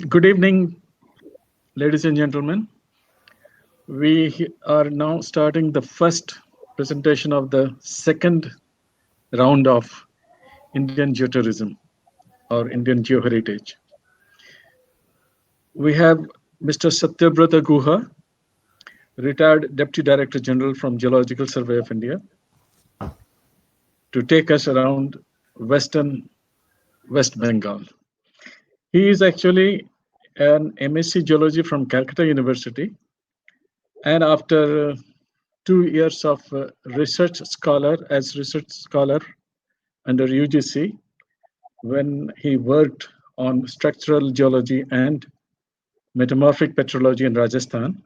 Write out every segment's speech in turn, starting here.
Good evening, ladies and gentlemen. We are now starting the first presentation of the second round of Indian geotourism or Indian geoheritage. We have Mr. Satyabrata Guha, retired Deputy Director General from Geological Survey of India, to take us around Western West Bengal. He is actually an MSc Geology from Calcutta University, and after 2 years of research scholar under UGC, when he worked on structural geology and metamorphic petrology in Rajasthan.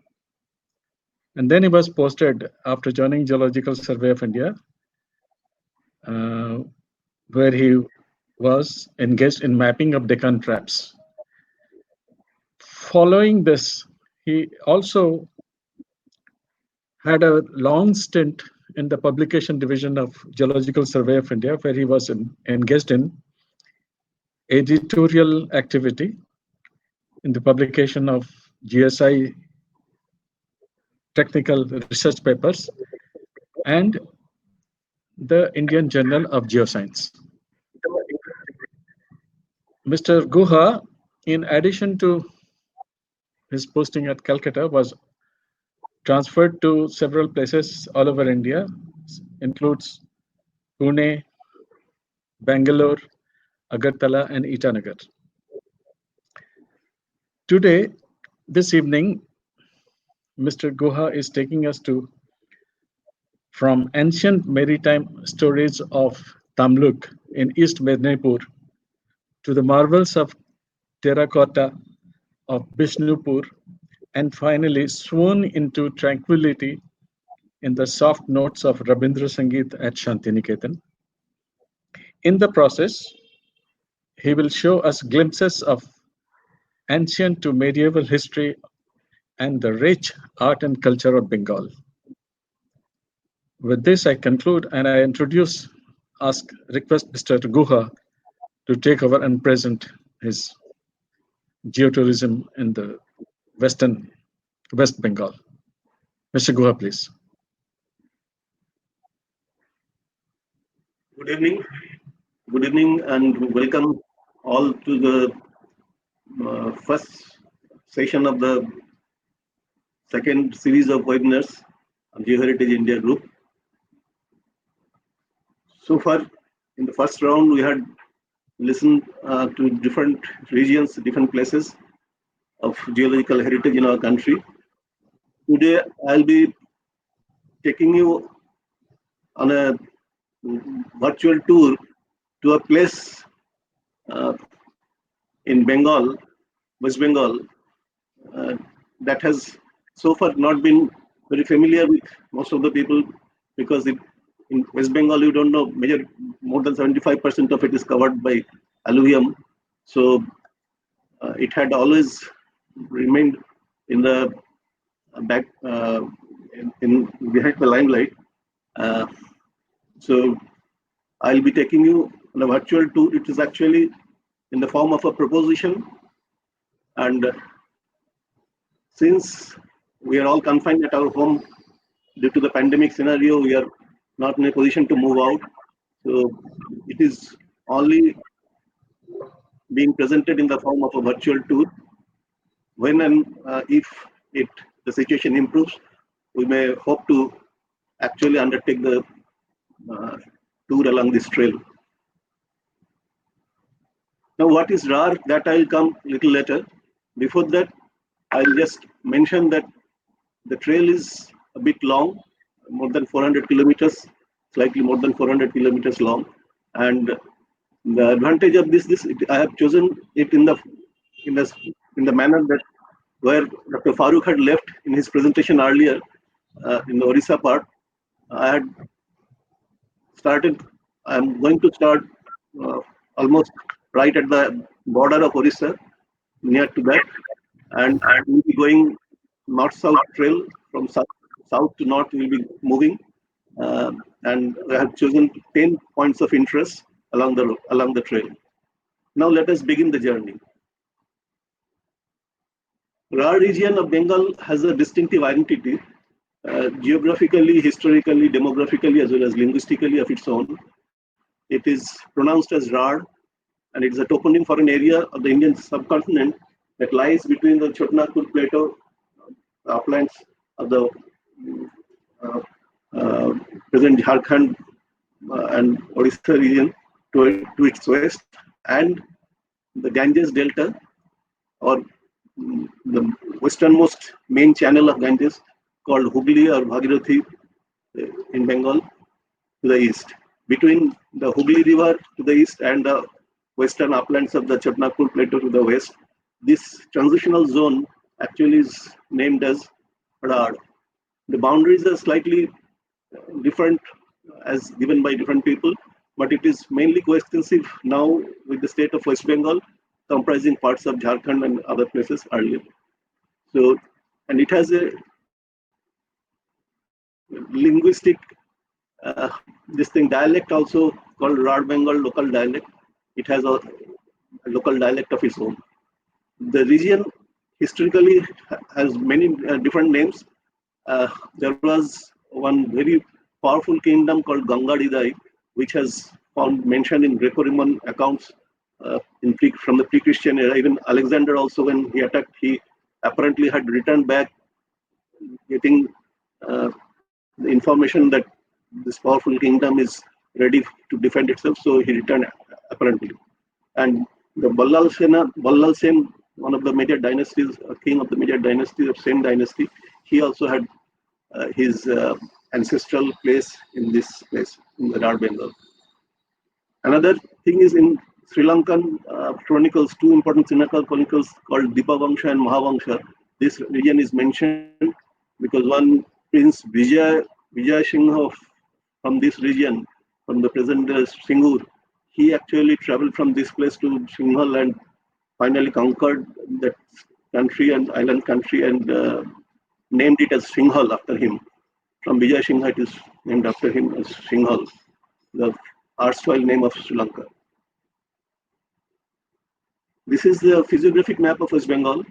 And then he was posted after joining Geological Survey of India, uh, where he was engaged in mapping of Deccan traps. Following this, he also had a long stint in the publication division of Geological Survey of India, where he was engaged in editorial activity in the publication of GSI technical research papers and the Indian Journal of Geoscience. Mr. Guha, in addition to his posting at Calcutta, was transferred to several places all over India, includes Pune, Bangalore, Agartala, and Itanagar. Today, this evening, Mr. Guha is taking us from ancient maritime stories of Tamluk in East Medinipur to the marvels of terracotta of Bishnupur, and finally swoon into tranquility in the soft notes of Rabindra Sangeet at Shantiniketan. In the process, he will show us glimpses of ancient to medieval history and the rich art and culture of Bengal. With this, I conclude and I request Mr. Guha to take over and present his geotourism in the West Bengal. Mr. Guha, please. Good evening. Good evening and welcome all to the first session of the second series of webinars on GeoHeritage India Group. So far, in the first round, we had listened to different regions, different places of geological heritage in our country. Today, I'll be taking you on a virtual tour to a place in Bengal, West Bengal, that has so far not been very familiar with most of the people, because in West Bengal, you don't know, more than 75% of it is covered by alluvium. So it had always remained in the back, behind the limelight. So I'll be taking you on a virtual tour. It is actually in the form of a proposition, and since we are all confined at our home due to the pandemic scenario, we are not in a position to move out. So it is only being presented in the form of a virtual tour. When and if the situation improves, we may hope to actually undertake the tour along this trail. Now, what is RAR? That I'll come a little later. Before that, I'll just mention that the trail is a bit long, more than 400 kilometers, slightly more than 400 kilometers long. And the advantage of this I have chosen it in the manner that where Dr. Farooq had left in his presentation earlier, in the Orissa part. I'm going to start almost right at the border of Orissa, near to that, and we'll be going north-south trail from south to north. We'll be moving, and I have chosen 10 points of interest along the trail. Now let us begin the journey. Rar region of Bengal has a distinctive identity, geographically, historically, demographically, as well as linguistically of its own. It is pronounced as Rar, and it is a toponym for an area of the Indian subcontinent that lies between the Chotnagpur Plateau, uplands of the uh, uh, present Jharkhand and Odisha region to its west, and the Ganges Delta, or the westernmost main channel of Ganges, called Hooghly or Bhagirathi in Bengal, to the east. Between the Hooghly River to the east and the western uplands of the Chotnagpur Plateau to the west, this transitional zone actually is named as Rar. The boundaries are slightly different as given by different people, but it is mainly coextensive now with the state of West Bengal, comprising parts of Jharkhand and other places earlier. So, and it has a linguistic this thing dialect also called Rar Bengal local dialect. It has a local dialect of its own. The region historically has many different names. There was one very powerful kingdom called Gangadidai, which has found mentioned in Greco-Roman accounts from the pre-Christian era. Even Alexander also, when he attacked, he apparently had returned back, getting the information that this powerful kingdom is ready to defend itself. So he returned apparently. And the Ballal Sen, one of the major dynasties, a king of the major dynasty of Sen dynasty, he also had his ancestral place in this place, in the Rar Bengal. Another thing is in Sri Lankan chronicles, two important Sri Lankan chronicles called Dipavangsha and Mahavangsha. This region is mentioned because one Prince Vijay Singha from this region, from the present Singur, he actually traveled from this place to Singhal and finally conquered that country and island country and named it as Singhal after him. From Vijay Singha, it is named after him as Singhal, the erstwhile name of Sri Lanka. This is the physiographic map of West Bengal.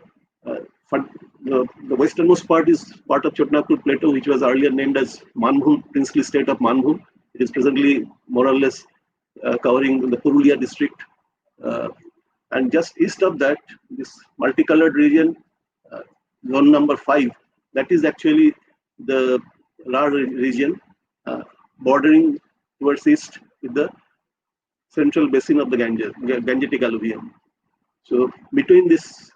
The westernmost part is part of Chotnagpur Plateau, which was earlier named as Manbhum, princely state of Manbhum. It is presently more or less covering the Purulia district. And just east of that, this multicolored region, zone number 5, that is actually the Rar region, bordering towards east with the central basin of the Gangetic alluvium. So between this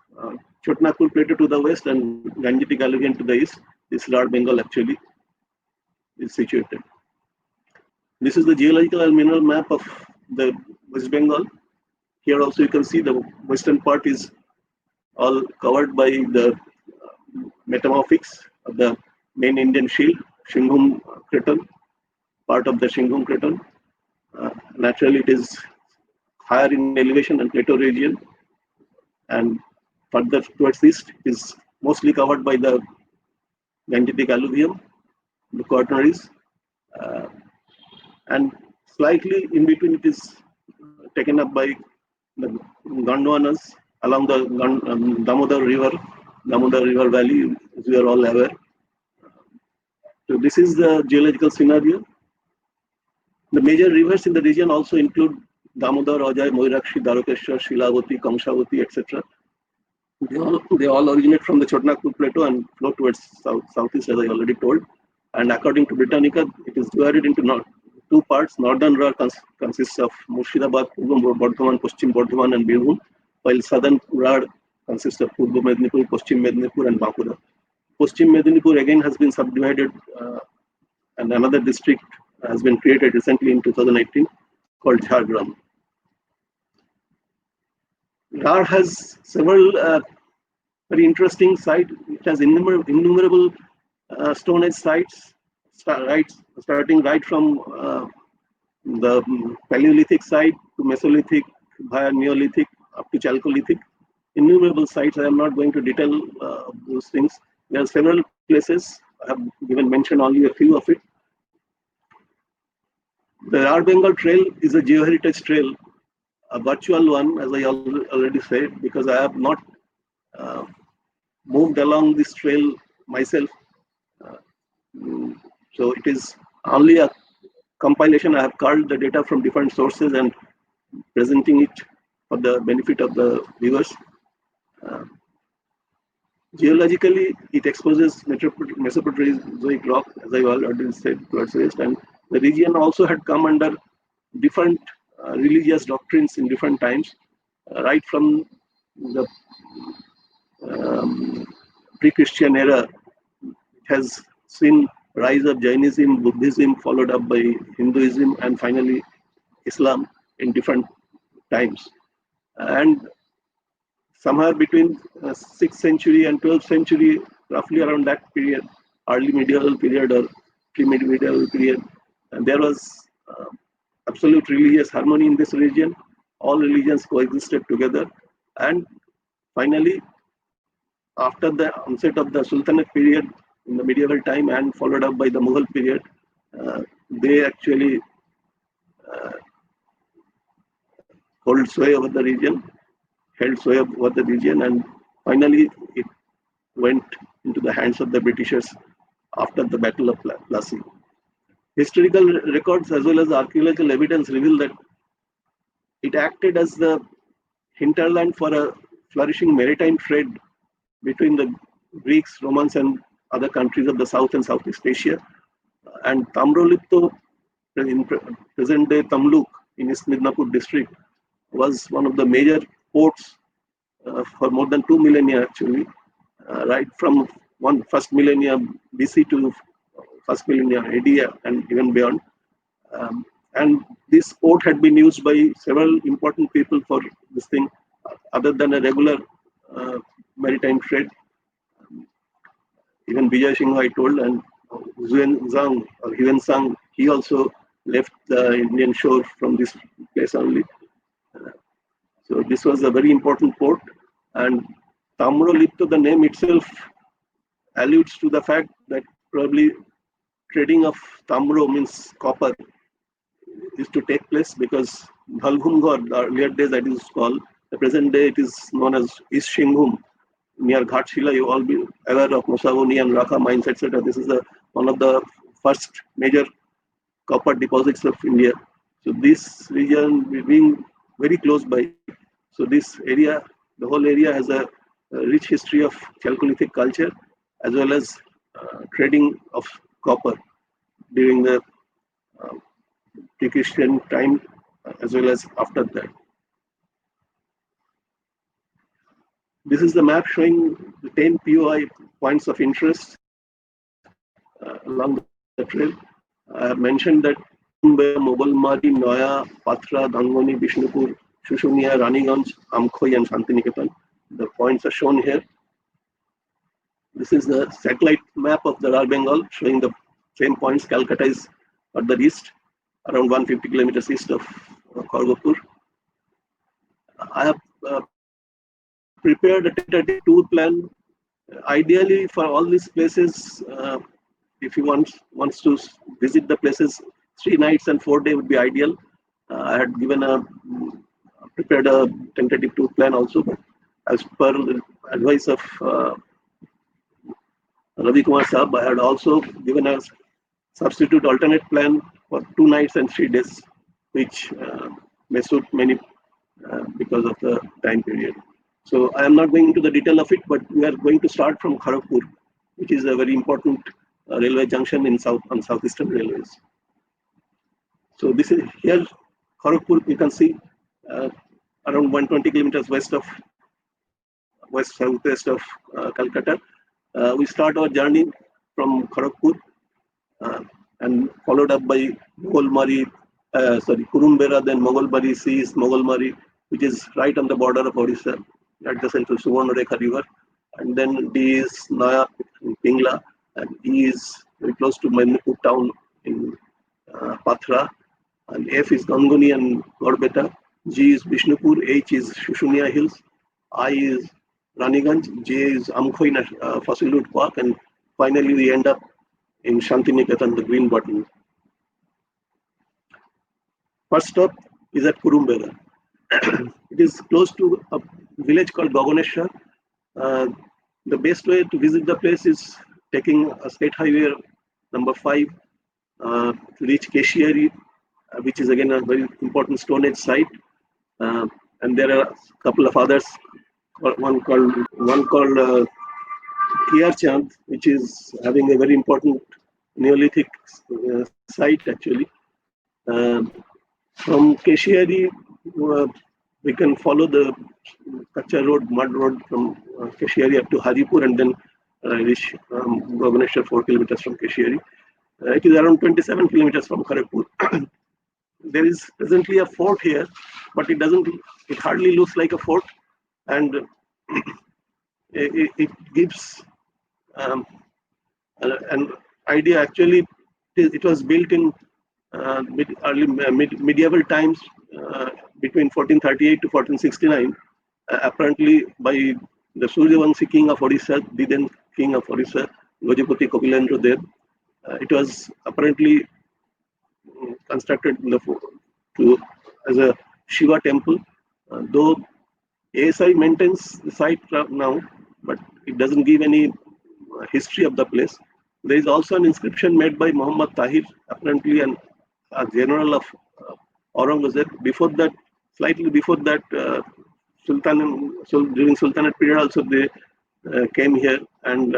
Chotnagpur Plateau to the west and Gangetic alluvium to the east, this Rar Bengal actually is situated. This is the geological and mineral map of the West Bengal. Here also you can see the western part is all covered by the metamorphics of the main Indian shield, Shinghum Craton, part of the Shinghum Craton. Naturally, it is higher in elevation and plateau region, and further towards east is mostly covered by the Gangetic alluvium, the quaternaries, and slightly in between it is taken up by the Gondwanas along the Damodar River Valley, as we are all aware. So this is the geological scenario. The major rivers in the region also include Damodar, Ojai, Moirakshi, Darokeshwar, Shilavati, Kamshavati, etc. They all originate from the Chotnagpur Plateau and flow towards southeast, as I already told. And according to Britannica, it is divided into two parts. Northern Rar consists of Murshidabad, Purba Bardhaman, Paschim Bardhaman, and Birbhum, while southern Rar consists of Purba Medinipur, Paschim Medinipur, and Bankura. Paschim Medinipur again has been subdivided, and another district has been created recently in 2018 called Jhargram. Rar has several very interesting sites. It has innumerable Stone Age sites, starting right from the Paleolithic side to Mesolithic, via Neolithic, up to Chalcolithic. Innumerable sites. I am not going to detail those things. There are several places. I have given mention only a few of it. The Rar Bengal Trail is a geoheritage trail, a virtual one, as I already said, because I have not moved along this trail myself. So it is only a compilation. I have culled the data from different sources and presenting it for the benefit of the viewers. Geologically, it exposes Mesoproterozoic rock, as I already said, towards west, and the region also had come under different religious doctrines in different times, right from the pre-Christian era. It has seen rise of Jainism, Buddhism, followed up by Hinduism, and finally Islam in different times. And somewhere between 6th century and 12th century, roughly around that period, early medieval period or pre-medieval period, and there was absolute religious harmony in this region. All religions coexisted together, and finally, after the onset of the Sultanate period in the medieval time and followed up by the Mughal period, they actually hold sway over the region, held sway over the region, and finally it went into the hands of the Britishers after the Battle of Plassey. Historical records as well as archaeological evidence reveal that it acted as the hinterland for a flourishing maritime trade between the Greeks, Romans, and other countries of the South and Southeast Asia. And Tamrolipto, in present-day Tamluk in East Midnapur district, was one of the major ports for more than 2 millennia actually, right from first millennia BC to first millennia AD and even beyond. And this port had been used by several important people for this thing, other than a regular maritime trade. Even Vijay Singh, I told, and Huyen Sang, he also left the Indian shore from this place only. So this was a very important port, and Tamrolipto, the name itself alludes to the fact that probably trading of Tamro means copper is to take place, because Bhalghumghar, the earlier days that is called, the present day it is known as East Shinghum near Ghatshila. You all be aware of Mosavoni and Raka mines, etc. This is one of the first major copper deposits of India. So this region being very close by, so this area, the whole area has a rich history of Chalcolithic culture as well as trading of copper during the pre-Christian time as well as after that. This is the map showing the 10 POI points of interest along the trail. I have mentioned that Mogalmari, Noya, Patra, Dangoni, Bishnupur, Shushunia, Raniganj, Amkhoi, and Shantiniketan. The points are shown here. This is the satellite map of the Rar Bengal showing the same points. Calcutta is at the east, around 150 kilometers east of Khargopur. I have prepared a tentative tour plan. Ideally, for all these places, if you wants to visit the places, 3 nights and 4 days would be ideal. I had prepared a tentative tour plan also, but as per the advice of Ravi Kumar Saab, I had also given a substitute alternate plan for 2 nights and 3 days, which may suit many because of the time period. So I am not going into the detail of it, but we are going to start from Kharagpur, which is a very important railway junction in Southeastern Railways. So this is here, Kharagpur, you can see around 120 kilometers southwest of Calcutta. We start our journey from Kharagpur and followed up by Kurumbera, then Mogolbari Seas, Mogolmari, which is right on the border of Odisha, at the central Suvarnarekha River, and then D is Noya in Pingla, and E is very close to Mednipur town in Patra, and F is Gangoni and Gorbeta, G is Bishnupur, H is Shushunia Hills, I is Raniganj, J is Amkhoi Fossilwood Park, and finally we end up in Shantiniketan, the green button. First stop is at Kurumbera. It is close to a village called Gaganeshwar. The best way to visit the place is taking a state highway number 5 to reach Keshiari, which is again a very important Stone Age site. And there are a couple of others. One called Kiar Chand, which is having a very important Neolithic site actually. From Keshiari, we can follow the Kacha road, mud road from Keshiari up to Haripur and then reach Bhubaneswar 4 kilometers from Keshiari. It is around 27 kilometers from Kharagpur. There is presently a fort here, but it hardly looks like a fort, and it gives an idea. Actually, it was built in medieval times, between 1438 to 1469, apparently by the Suryavanshi king of Odisha, the then king of Odisha, Gajapati Kapilendra Dev. It was apparently constructed as a Shiva temple, though ASI maintains the site now, but it doesn't give any history of the place. There is also an inscription made by Muhammad Tahir, apparently a general of Aurangzeb. Before that, slightly before that, during Sultanate period also they came here, and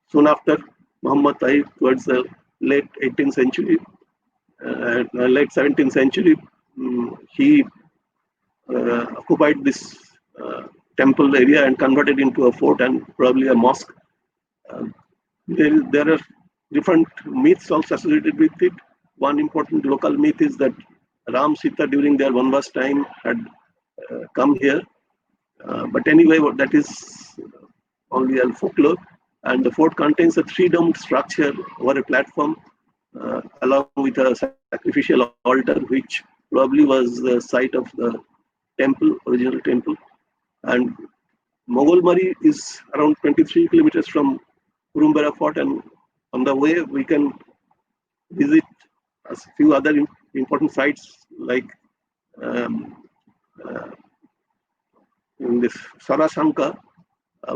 soon after Muhammad Tahir, towards the late 18th century, late 17th century, he occupied this temple area and converted into a fort and probably a mosque. There are different myths also associated with it. One important local myth is that Ram Sita during their Vanvas time had come here. But anyway, that is only a folklore. And the fort contains a 3-domed structure over a platform, along with a sacrificial altar, which probably was the site of the temple, original temple. And Mogolmari is around 23 kilometers from Kurumbara Fort, and on the way we can visit a few other important sites like in this Sarasanka,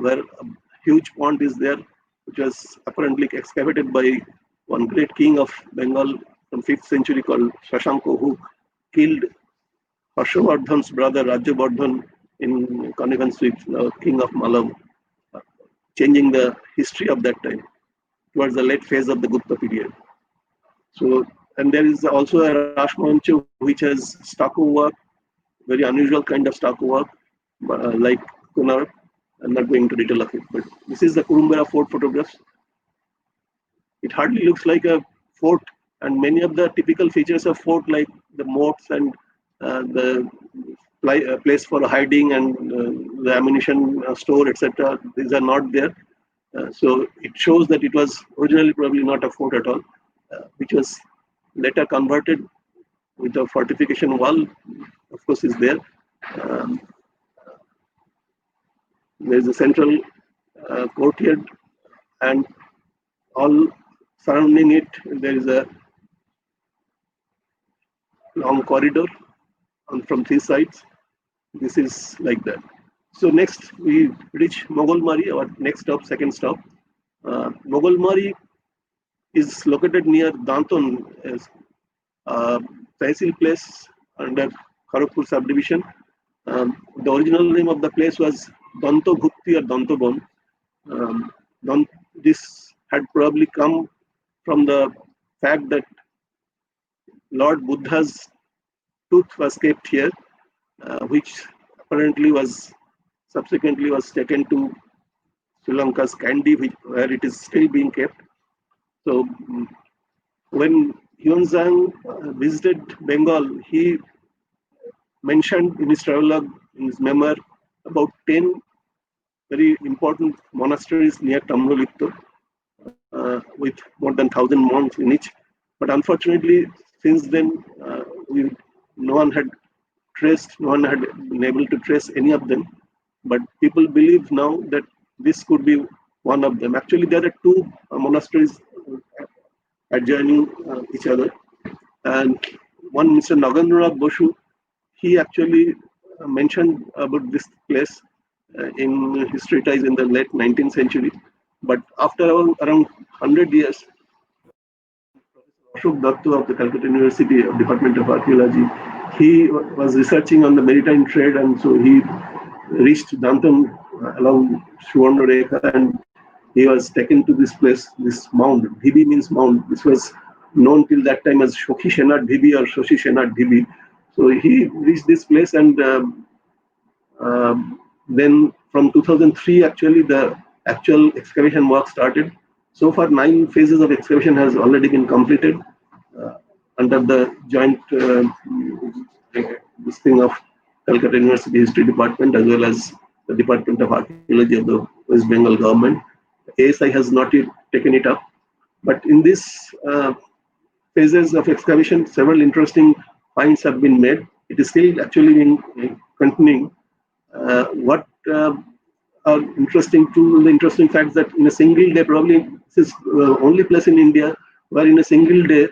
where a huge pond is there, which was apparently excavated by one great king of Bengal from 5th century called Shashanko, who killed Harshavardhan's brother Rajyavardhan in connivance with the king of Malam, changing the history of that time towards the late phase of the Gupta period. So, and there is also a Rashmanchu which has stucco work, very unusual kind of stucco work, like Kunar. I'm not going into detail of it, but this is the Kurumbara fort photographs. It hardly looks like a fort, and many of the typical features of fort, like the moats and the place for hiding and the ammunition store, etc., these are not there. So it shows that it was originally probably not a fort at all, which was later converted with a fortification wall, of course, is there. There is a central courtyard, and all surrounding it, there is a long corridor from 3 sides. This is like that. So next we reach Mogolmari, our next stop, second stop. Mogolmari is located near Danton, a Tehsil place under Kharagpur subdivision. The original name of the place was Danto Bhukti or Dantobon. This had probably come from the fact that Lord Buddha's tooth was kept here, which apparently was subsequently was taken to Sri Lanka's Kandy, where it is still being kept. So when Huanzhang visited Bengal, he mentioned in his travelogue, in his memoir, about 10 very important monasteries near Tamralipto, with more than 1,000 monks in each. But unfortunately, since then, no one had been able to trace any of them. But people believe now that this could be one of them. Actually, there are 2 monasteries adjoining each other. And one, Mr. Nagendranath Bosu, he actually mentioned about this place in his treatise in the late 19th century. But after around 100 years, Ashok Dattu of the Calcutta University Department of Archaeology, he was researching on the maritime trade, and so he reached Dantam along Suvarnarekha, and he was taken to this place, this mound. Dhibi means mound. This was known till that time as Shokhi Shenat Dhibi or Shoshi Shenat Dhibi. So he reached this place, and then from 2003, actually, the actual excavation work started. So far, 9 phases of excavation has already been completed under the joint this thing of Calcutta University History Department as well as the Department of Archaeology of the West Bengal government. ASI has not yet taken it up, but in this phases of excavation, several interesting finds have been made. It is still actually continuing. What are interesting to the interesting facts that in a single day, probably this is only place in India where in a single day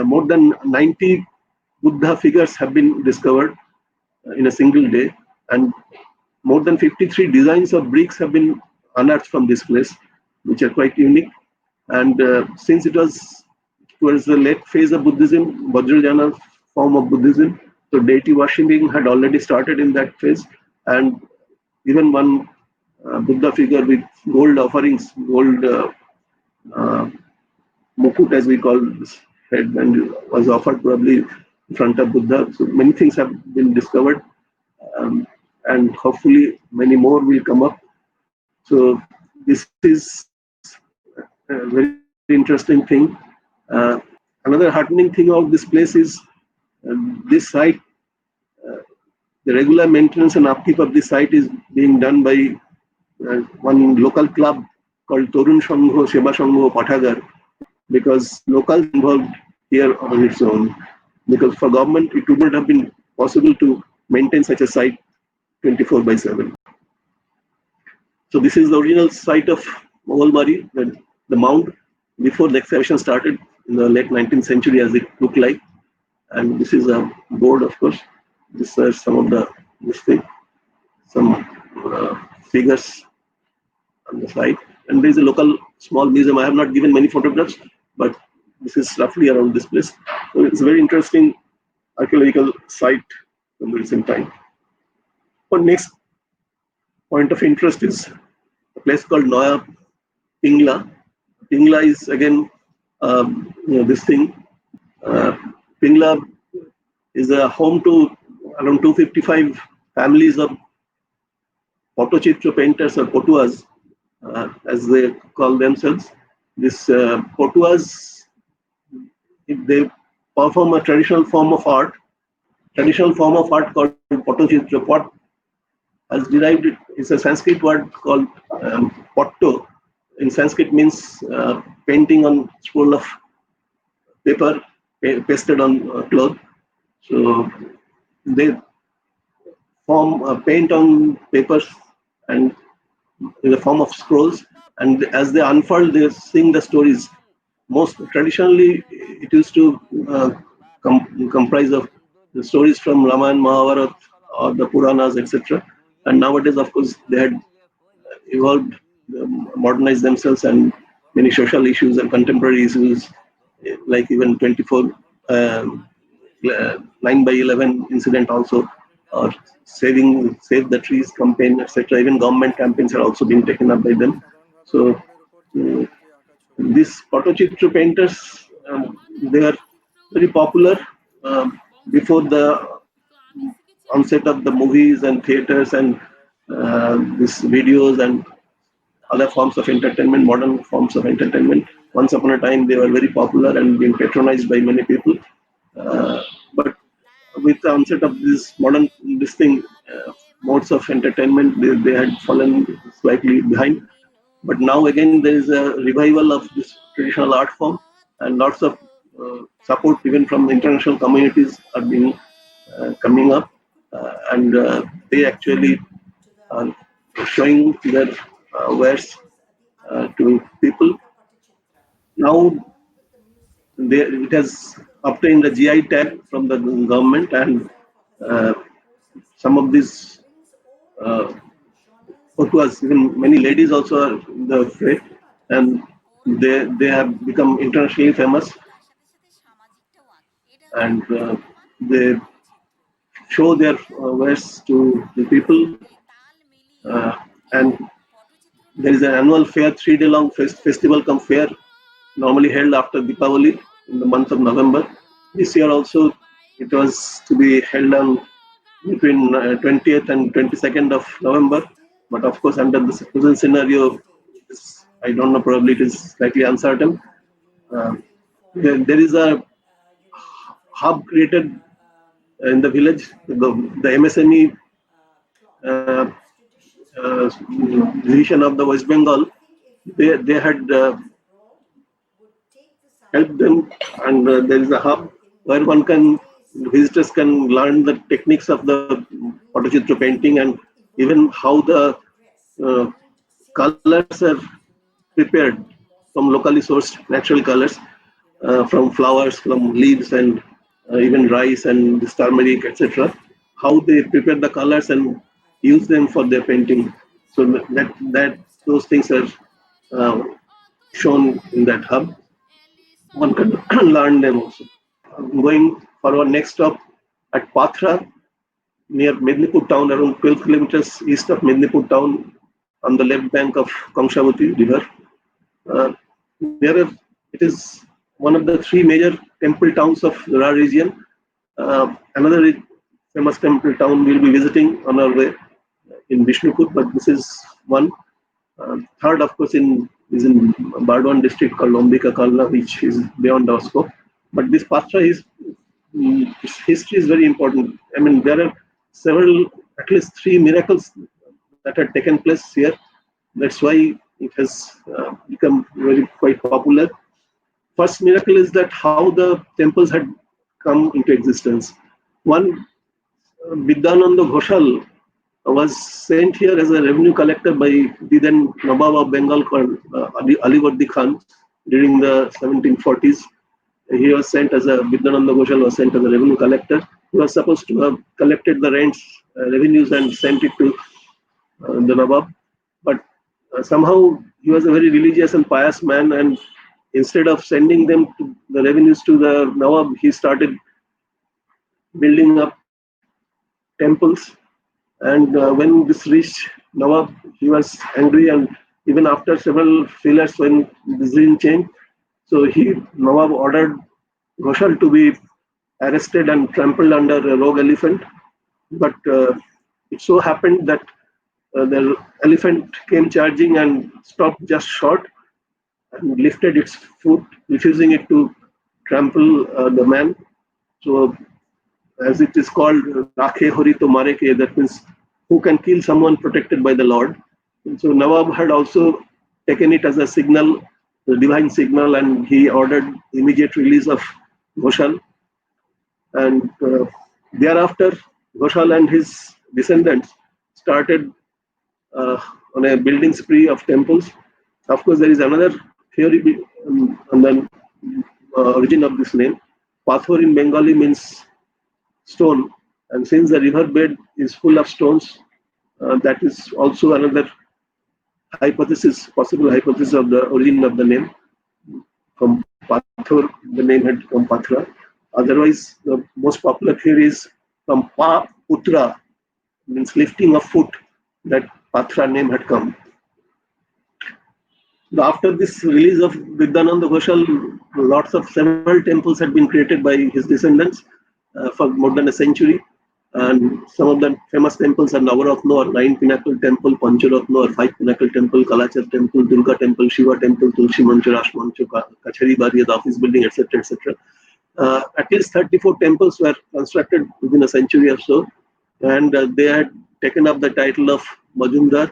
more than 90 Buddha figures have been discovered in a single day, and more than 53 designs of bricks have been unearthed from this place, which are quite unique. And since it was towards the late phase of Buddhism, Vajrayana form of Buddhism, so deity worshipping had already started in that phase, and even one Buddha figure with gold offerings, gold uh, mukut as we call this head, and was offered probably in front of Buddha. So many things have been discovered, and hopefully many more will come up. So this is a very interesting thing. Uh, Another heartening thing about this place is this site, the regular maintenance and upkeep of this site is being done by one local club called Torun Sangho, Seba Sangho, Pathagar, because locals involved here on its own. Because for government, it would not have been possible to maintain such a site 24/7. So this is the original site of Mogolmari, the mound before the excavation started in the late 19th century, as it looked like. And this is a board, of course. These are some of the this thing, some figures on the site. And there is a local small museum. I have not given many photographs, but this is roughly around this place. So it's a very interesting archaeological site from the recent time. One next point of interest is a place called Noya Pingla. Pingla is again this thing. Uh, Pingla is a home to around 255 families of Pottochitra painters or Potuas, as they call themselves. This Potuas, they perform a traditional form of art called Pottochitra. Pot has derived it's a Sanskrit word called potto. In Sanskrit means painting on scroll of paper pasted on cloth. So they form paint on papers and in the form of scrolls, and as they unfold, they sing the stories. Most traditionally, it used to comprise of the stories from Ramayana, Mahabharata, or the Puranas, etc. And nowadays, of course, they had evolved, modernized themselves, and many social issues and contemporary issues, like even 24 um, 9/11 incident also, or save the trees campaign, etc. Even government campaigns are also being taken up by them. So these Pottochitra painters, they are very popular before the onset of the movies and theaters and these videos and other forms of entertainment, modern forms of entertainment. Once upon a time, they were very popular and being patronized by many people. But with the onset of this modern this thing, modes of entertainment, they had fallen slightly behind. But now again, there is a revival of this traditional art form, and lots of support even from international communities are being coming up, and they actually are showing their wares to people. Now it has obtained a GI tag from the government, and uh, some of these Otuas, even many ladies also are in the fray, and they have become internationally famous, and they show their wares to the people, and there is an annual fair, 3 day long festival come fair, normally held after Deepavali in the month of November. This year also it was to be held on between 20th and 22nd of November. But of course, under the present scenario, I don't know, probably it is slightly uncertain. Uh, there is a hub created in the village, the MSME uh, division of the West Bengal. They had helped them, and there is a hub where one can visitors can learn the techniques of the Patachitra painting and even how the uh, colors are prepared from locally sourced natural colors from flowers, from leaves, and even rice and this turmeric, etc. How they prepare the colors and use them for their painting. So that those things are uh, shown in that hub. One can learn them also. Going for our next stop at Pathra, near Mednipur town, around 12 kilometers east of Mednipur town, on the left bank of Kamshavati River. Uh, there are, it is one of the three major temple towns of the Rar region. Another famous temple town we'll be visiting on our way in Vishnupur, but this is one. Third, of course, is in Bardwan district called Lombika Kalna, which is beyond our scope. But this Patra is its history is very important. I mean, there are several, at least three miracles that had taken place here. That's why it has become very quite popular. First miracle is that how the temples had come into existence. One, Vidyananda Ghoshal was sent here as a revenue collector by the then Nawab of Bengal called Alivardi Khan during the 1740s. He was sent as a Vidyananda Ghoshal was sent as a revenue collector. He was supposed to have collected the rents, revenues, and sent it to the Nawab. But somehow he was a very religious and pious man, and instead of sending them to the revenues to the Nawab, he started building up temples. And when this reached Nawab, he was angry, and even after several failures, when the regime changed, so Nawab ordered Ghoshal to be arrested and trampled under a rogue elephant. But it so happened that the elephant came charging and stopped just short and lifted its foot, refusing it to trample the man. So, as it is called, Rakhe Horito Mareke, that means who can kill someone protected by the Lord. And so, Nawab had also taken it as a signal, the divine signal, and he ordered immediate release of Ghoshal. And thereafter, Ghoshal and his descendants started on a building spree of temples. Of course, there is another theory on the origin of this name. Pathor in Bengali means stone, and since the river bed is full of stones, that is also another hypothesis, possible hypothesis of the origin of the name. From Pathor, the name had come Patra. Otherwise, the most popular theory is from Pa Putra, means lifting of foot, that Patra name had come. After this release of Vidyananda Ghoshal, lots of several temples had been created by his descendants for more than a century. And some of the famous temples are Navaratna or Nine Pinnacle Temple, Pancharatna or Five Pinnacle Temple, Kalachar Temple, Durga Temple, Shiva Temple, Tulsi Mancha, Rash Mancha, Kachari Bari, the office building, etc. etc. At least 34 temples were constructed within a century or so, and they had taken up the title of Majumdar.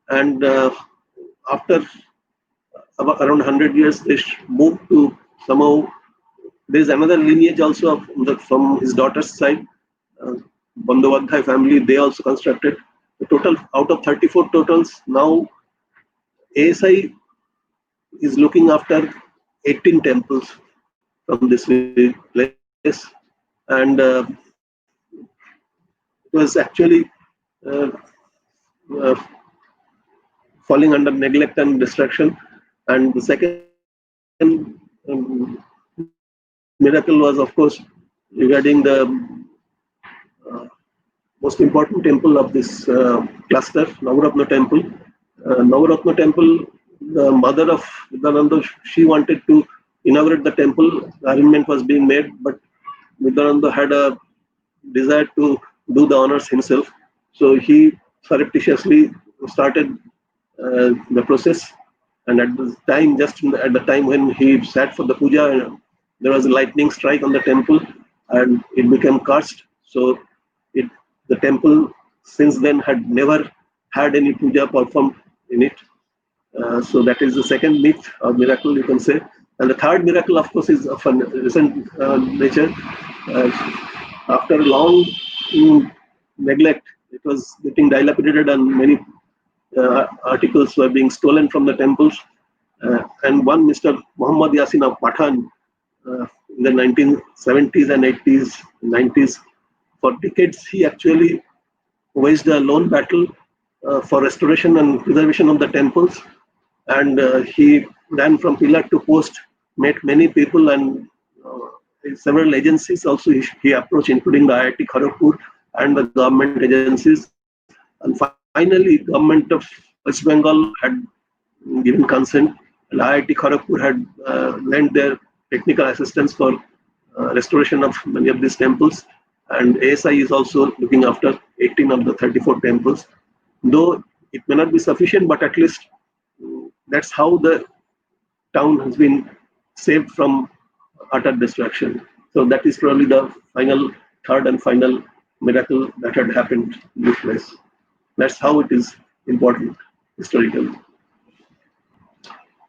And after about around 100 years, they moved to somehow. There is another lineage also from his daughter's side, uh, Bandhavadhyay family. They also constructed. The total out of 34 totals, now ASI is looking after 18 temples from this place, and it was actually uh, uh, falling under neglect and destruction. And the second miracle was, of course, regarding the most important temple of this cluster, Navaratna temple. Navaratna temple, the mother of Vidyadhananda, she wanted to inaugurate the temple. The arrangement was being made, but Vidyadhananda had a desire to do the honors himself. So he surreptitiously started the process. And at the time, at the time when he sat for the puja, there was a lightning strike on the temple, and it became cursed. So the temple since then had never had any puja performed in it. So that is the second myth or miracle, you can say. And the third miracle, of course, is of a recent nature. Uh, After long neglect, it was getting dilapidated, and many articles were being stolen from the temples. And one Mr. Muhammad Yasin of Pathan, in the 1970s and 80s, 90s, for decades, he actually waged a lone battle for restoration and preservation of the temples. And he ran from pillar to post, met many people, and several agencies also he approached, including the IIT Kharagpur and the government agencies. And finally, government of West Bengal had given consent, and IIT Kharagpur had lent their technical assistance for restoration of many of these temples. And ASI is also looking after 18 of the 34 temples. Though it may not be sufficient, but at least that's how the town has been saved from utter destruction. So that is probably the third and final miracle that had happened in this place. That's how it is important historically.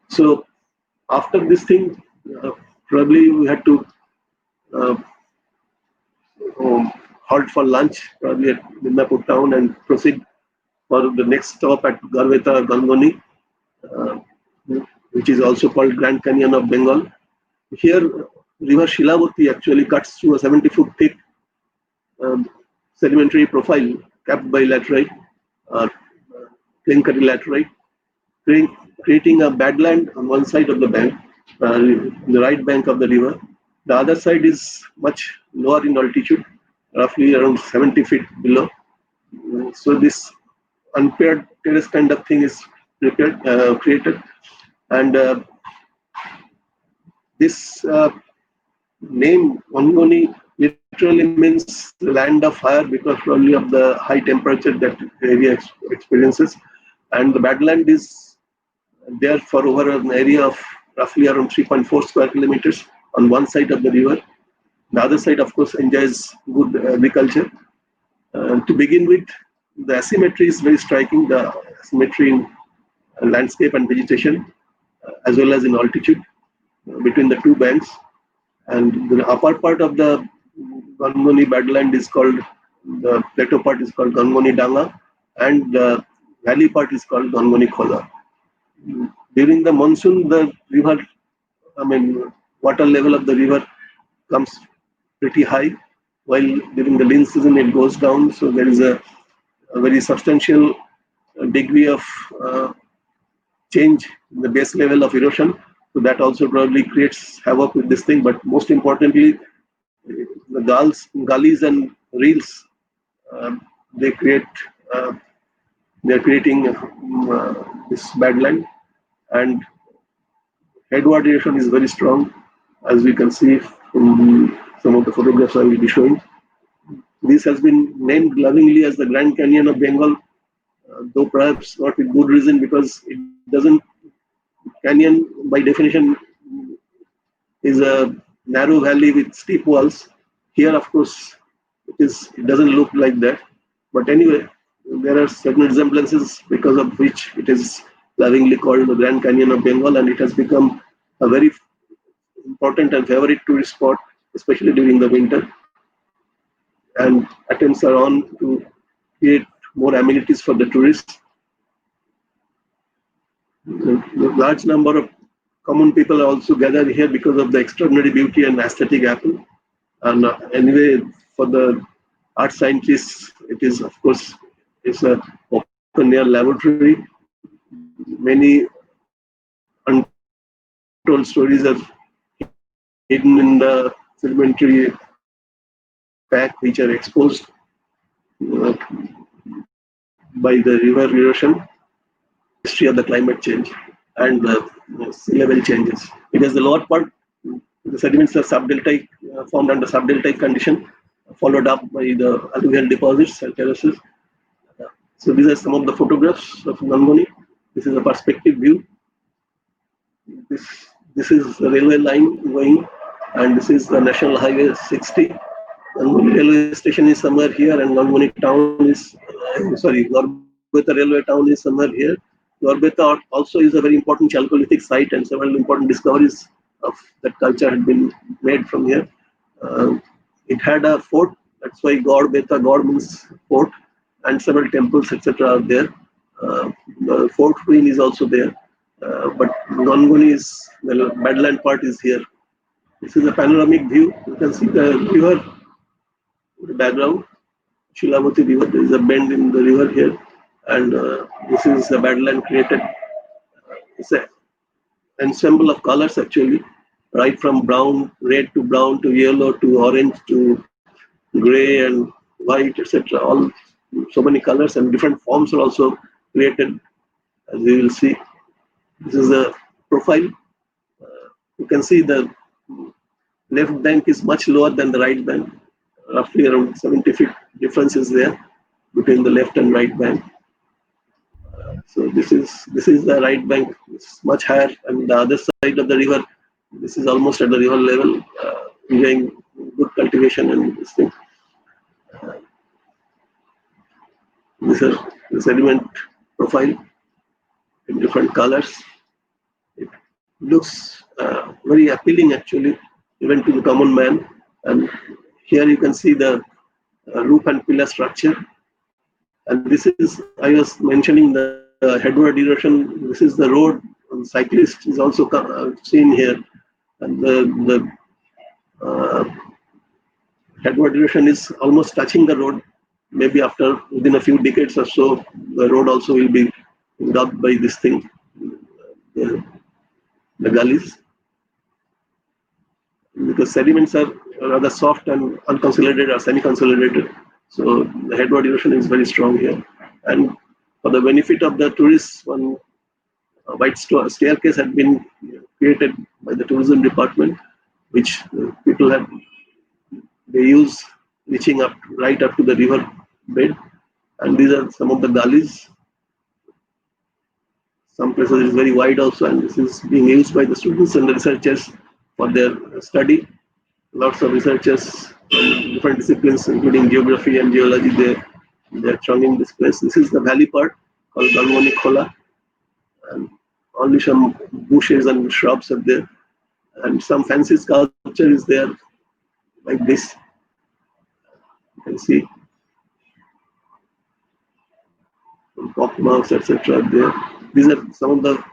So after this thing, probably we had to uh, halt for lunch, probably at Midnapur town, and proceed for the next stop at Garveta Gangoni, uh, which is also called Grand Canyon of Bengal. Here, river Shilavati actually cuts through a 70-foot thick sedimentary profile capped by laterite, or clinkery laterite, creating a badland on one side of the bank, the right bank of the river. The other side is much lower in altitude, roughly around 70 feet below. So this unpaired terrace kind of thing is created, and this name Gangoni literally means land of fire, because probably of the high temperature that area experiences, and the badland is there for over an area of roughly around 3.4 square kilometers on one side of the river. The other side, of course, enjoys good agriculture. To begin with, the asymmetry is very striking, the asymmetry in landscape and vegetation, as well as in altitude between the two banks. And the upper part of the Gangoni badland is called, the plateau part is called Gangoni Danga, and the valley part is called Gangoni Khola. During the monsoon, the river, water level of the river comes pretty high, while during the lean season it goes down. So there is a very substantial degree of change in the base level of erosion. So that also probably creates havoc with this thing. But most importantly, the gullies and reels, they create, they're creating this badland, and headward erosion is very strong, as we can see from some of the photographs I will be showing. This has been named lovingly as the Grand Canyon of Bengal, though perhaps not with good reason, because it doesn't, canyon by definition is a narrow valley with steep walls. Here, of course, it doesn't look like that. But anyway, there are certain resemblances because of which it is lovingly called the Grand Canyon of Bengal, and it has become a very important and favorite tourist spot, especially during the winter. And attempts are on to create more amenities for the tourists. A large number of common people are also gathered here because of the extraordinary beauty and aesthetic appeal. And anyway, for the art scientists, it is, of course, it's a open air laboratory. Many untold stories are hidden in the sedimentary pack, which are exposed uh, by the river erosion, history of the climate change, and sea level changes. Because the lower part, the sediments are subdeltaic, formed under subdeltaic condition, followed up by the alluvial deposits and terraces. So these are some of the photographs of Nangoni. This is a perspective view. This this is the railway line going, and this is the National Highway 60. Nangoni railway station is somewhere here, and Nangoni town is Gorbeta railway town is somewhere here. Gorbeta also is a very important Chalcolithic site, and several important discoveries of that culture had been made from here. Uh, it had a fort, that's why Gorbeta, God means fort, and several temples, etc. are there. The fort ruin is also there. But Nangoni is, the Badland part is here. This is a panoramic view. You can see the river in the background, Shilavati river. There is a bend in the river here, and this is the Badland created. It's an ensemble of colors actually, right from brown, red to brown to yellow to orange to gray and white, etc. All so many colors and different forms are also created, as we will see. This is the profile. You can see the left bank is much lower than the right bank. Roughly around 70 feet difference is there between the left and right bank. So this is the right bank. It's much higher, and the other side of the river, this is almost at the river level, enjoying good cultivation and this thing. This is the sediment profile in different colors. It looks very appealing actually, even to the common man. And here you can see the roof and pillar structure. And this is, I was mentioning the headward erosion. This is the road. Cyclist is also seen here. And the headward erosion is almost touching the road. Maybe after within a few decades or so, the road also will be dubbed by this thing, the gullies, because sediments are rather soft and unconsolidated or semi-consolidated. So the headward erosion is very strong here. And for the benefit of the tourists, one white staircase had been created by the tourism department, which people have, they use reaching up right up to the river bed. And these are some of the gullies. Some places it is very wide also, and this is being used by the students and the researchers for their study. Lots of researchers from different disciplines, including geography and geology, they're thronging this place. This is the valley part called Galwani Khola, and only some bushes and shrubs are there, and some fancy sculpture is there, like this. You can see pock marks, etc. there. These are some of the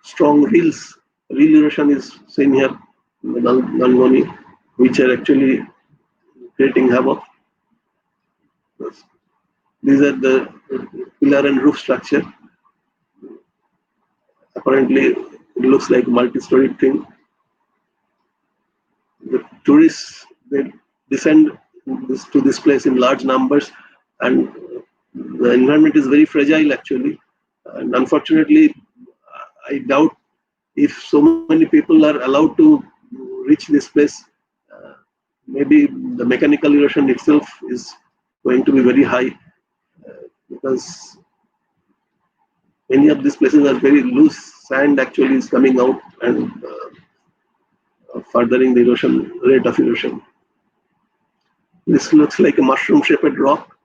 strong reels. Reel erosion is seen here in the Nangoni, which are actually creating havoc. These are the pillar and roof structure. Apparently, it looks like a multi-story thing. The tourists, they descend to this place in large numbers, and the environment is very fragile actually. And unfortunately, I doubt if so many people are allowed to reach this place. Uh, Maybe the mechanical erosion itself is going to be very high, because many of these places are very loose. Sand actually is coming out and furthering the erosion rate of erosion. This looks like a mushroom-shaped rock.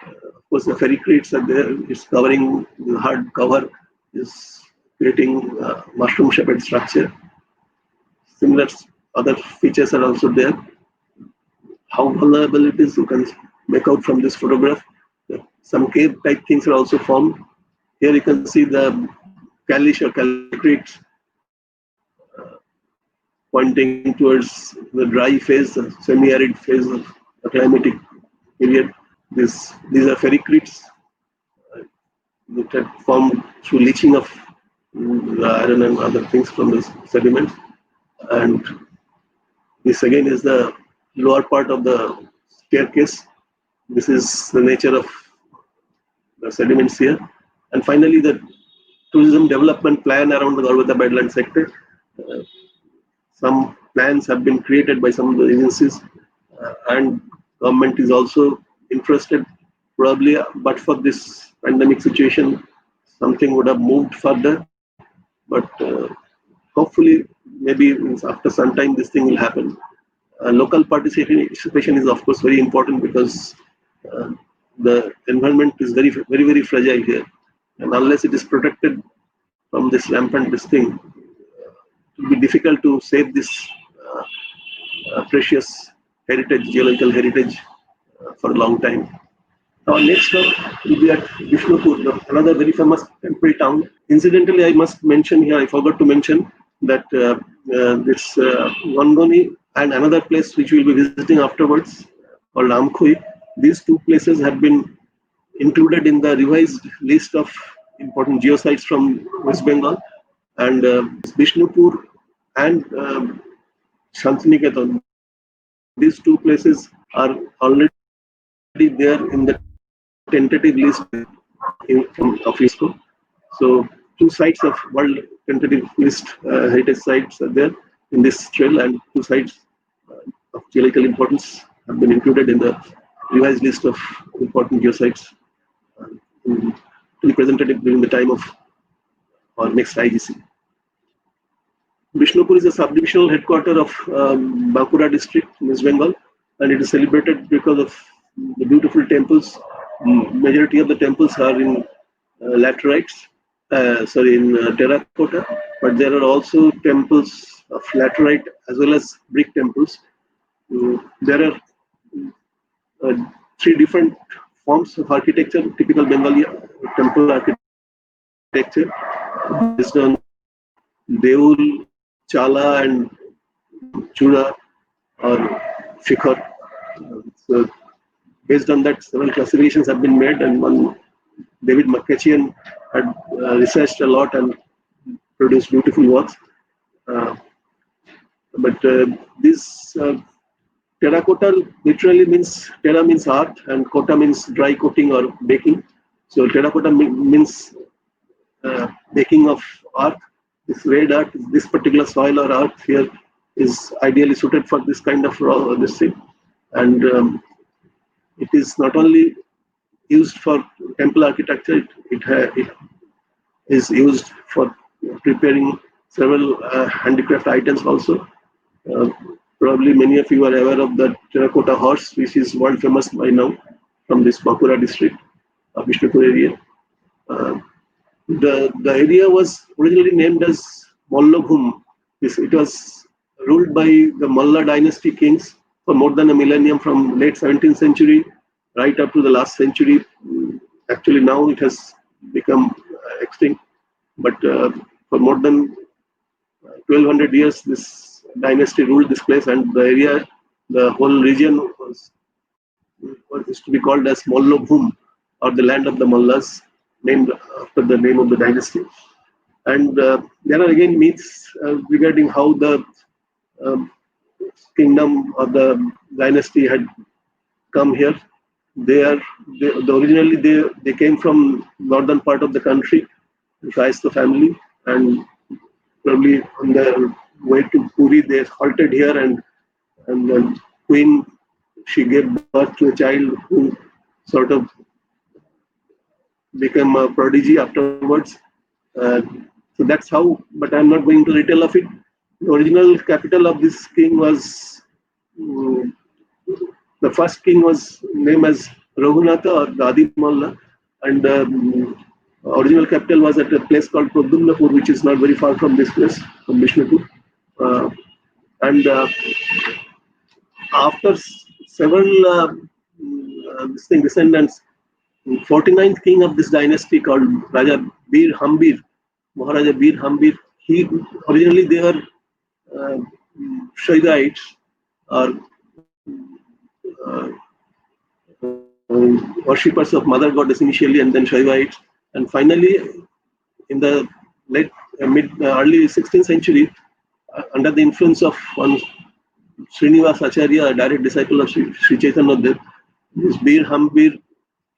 Of course, the ferricrates are there. It's covering the hard cover is creating mushroom-shaped structure. Similar other features are also there. How vulnerable it is, you can make out from this photograph. Some cave-type things are also formed. Here you can see the caliche or calcrates pointing towards the dry phase, the semi-arid phase of the climatic period. These are ferricrates that are formed through leaching of the iron and other things from the sediments. And this again is the lower part of the staircase. This is the nature of the sediments here. And finally, the tourism development plan around the Garbhata Badland sector. Some plans have been created by some of the agencies, and government is also interested. Probably, but for this pandemic situation, something would have moved further. But hopefully, maybe after some time, this thing will happen. Local participation is, of course, very important because the environment is very, very, very fragile here, and unless it is protected from this rampant this thing, it will be difficult to save this precious heritage, geological heritage, for a long time. Our next stop will be at Vishnupur, another very famous temple town. Incidentally, I must mention here, I forgot to mention that this Wangoni and another place which we will be visiting afterwards called Amkhui, these two places have been included in the revised list of important geosites from West Bengal. And Vishnupur and Shantiniketan, these two places are already there in the tentative list of UNESCO. So two sites of world tentative list heritage sites are there in this trail, and two sites of geological importance have been included in the revised list of important geosites to be presented during the time of our next IGC. Vishnupur is a sub-divisional headquarters of Bankura district in West Bengal, and it is celebrated because of the beautiful temples. Majority of the temples are in terracotta, but there are also temples of laterite as well as brick temples. There are three different forms of architecture, typical Bengali temple architecture, based on Deul, Chala, and Chura or Shikhar. So based on that, several classifications have been made, and one David McCutcheon had researched a lot and produced beautiful works. But this terracotta literally means, terra means earth and cotta means dry coating or baking. So terracotta means baking of earth. This red earth, this particular soil or earth here is ideally suited for this kind of this thing. And it is not only used for temple architecture, it is used for preparing several handicraft items also. Probably many of you are aware of the terracotta horse, which is world famous by now from this Bankura district of Vishnupur area. The area was originally named as Mallabhum. It was ruled by the Malla dynasty kings for more than a millennium, from late 17th century right up to the last century. Actually, now it has become extinct, but for more than 1200 years, this dynasty ruled this place, and the area, the whole region was to be called as Mallabhum, or the land of the Mallas, named after the name of the dynasty. And there are again myths regarding how the kingdom or the dynasty had come here. Originally they came from northern part of the country, the Kayastha family, and probably on their way to Puri they halted here, and the queen, she gave birth to a child who sort of became a prodigy afterwards. So that's how, but I'm not going to retell of it. The original capital of this king was, the first king was named as Raghunatha or Adi Malla, and the original capital was at a place called Pradyumnapur, which is not very far from this place, from Vishnupur. And after several descendants, 49th king of this dynasty called Raja Bir Hambir, Maharaja Bir Hambir, originally they were Shaivites, or worshippers of Mother Goddess initially, and then Shaivites, and finally in the early 16th century, under the influence of one Srinivas Acharya, a direct disciple of Sri Chaitanya Dev, this Bir Hambir,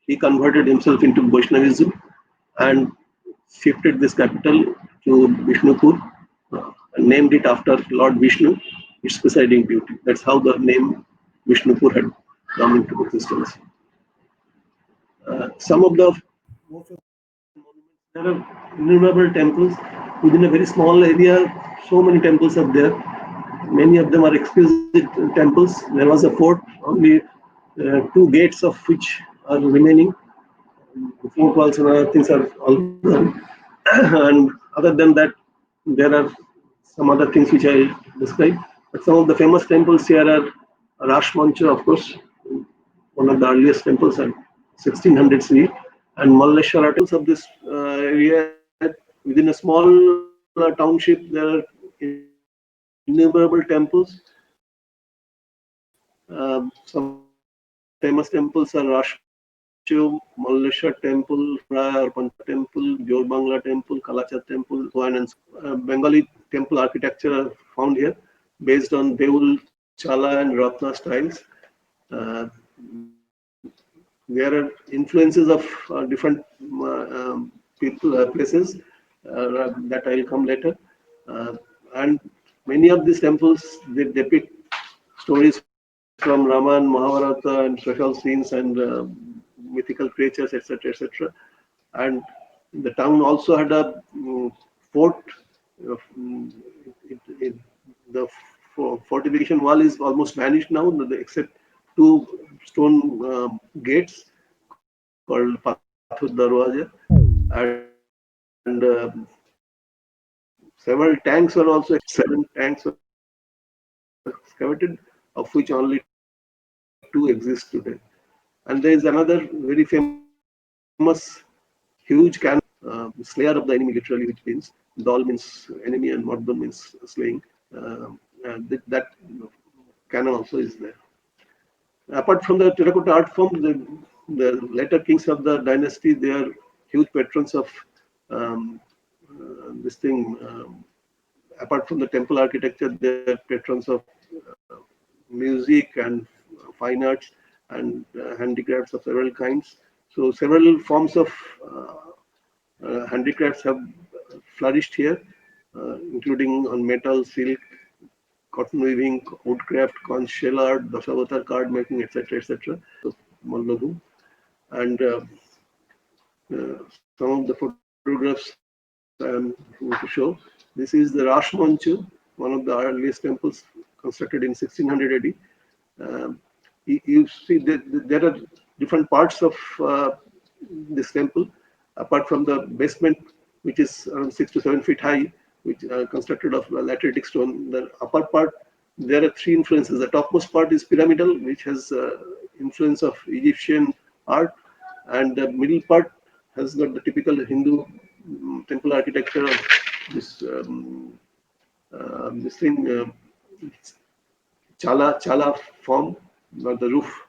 he converted himself into Vaishnavism and shifted this capital to Vishnupur, and named it after Lord Vishnu, its presiding deity. That's how the name Vishnupur had come into existence. Some of the there are innumerable temples within a very small area. So many temples are there. Many of them are exquisite temples. There was a fort, only two gates of which are remaining. The fort walls and other things are all gone. And other than that, there are some other things which I described. But some of the famous temples here are Rashmancha, of course, one of the earliest temples at 1600 CE, and Malleshwara temples of this area. Within a small township, there are innumerable temples. Some famous temples are Rashchu, Malleshwar Temple, Arpanta Temple, Jorbangla Temple, Kalachar Temple, and Bengali temple architecture are found here, based on Deul, Chala, and Ratna styles. There are influences of different people, places that I will come later, and many of these temples, they depict stories from Ramayana, Mahabharata, and social scenes and mythical creatures, etc., etc. And the town also had a fort. The fortification wall is almost vanished now, except two stone gates called Pathur Darwaja, and several tanks were also 7 tanks were excavated, of which only 2 exist today. And there is another very famous huge cannon, slayer of the enemy, literally, which means Dal means enemy and Mardon means slaying. That cannon also is there. Apart from the terracotta art form, the later kings of the dynasty, they are huge patrons of this thing. Apart from the temple architecture, they are patrons of music and fine arts and handicrafts of several kinds. So several forms of handicrafts have flourished here, including on metal, silk, cotton weaving, woodcraft, conch shell art, Dasavatar card making, etc., etc. So, Malladhu. And some of the photographs I am going to show. This is the Rashmancha, one of the earliest temples constructed in 1600 AD. You see that there are different parts of this temple, apart from the basement, which is around 6 to 7 feet high, which constructed of lateritic stone. The upper part, there are 3 influences. The topmost part is pyramidal, which has influence of Egyptian art, and the middle part has got the typical Hindu temple architecture of this this thing, chala form, or the roof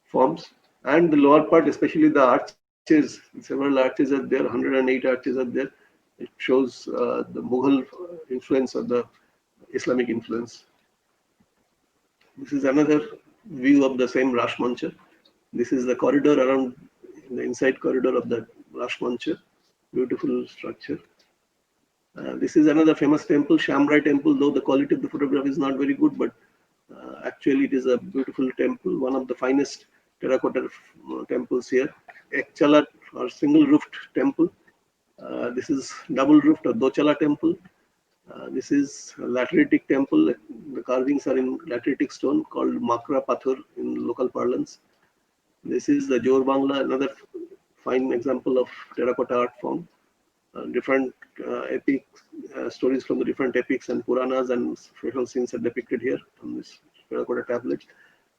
forms, and the lower part, especially the arches. Several arches are there. 108 arches are there. It shows the Mughal influence or the Islamic influence. This is another view of the same Rashmancha. This is the corridor around, the inside corridor of the Rashmancha. Beautiful structure. This is another famous temple, Shamrai Temple, though the quality of the photograph is not very good, but actually it is a beautiful temple, one of the finest terracotta temples here. Ekchala, or single roofed temple. This is double roofed or Dochala temple. This is a lateritic temple. The carvings are in lateritic stone called Makra Pathur in local parlance. This is the Jor Bangla, another fine example of terracotta art form. Different epic stories from the different epics and Puranas and spiritual scenes are depicted here on this terracotta tablet.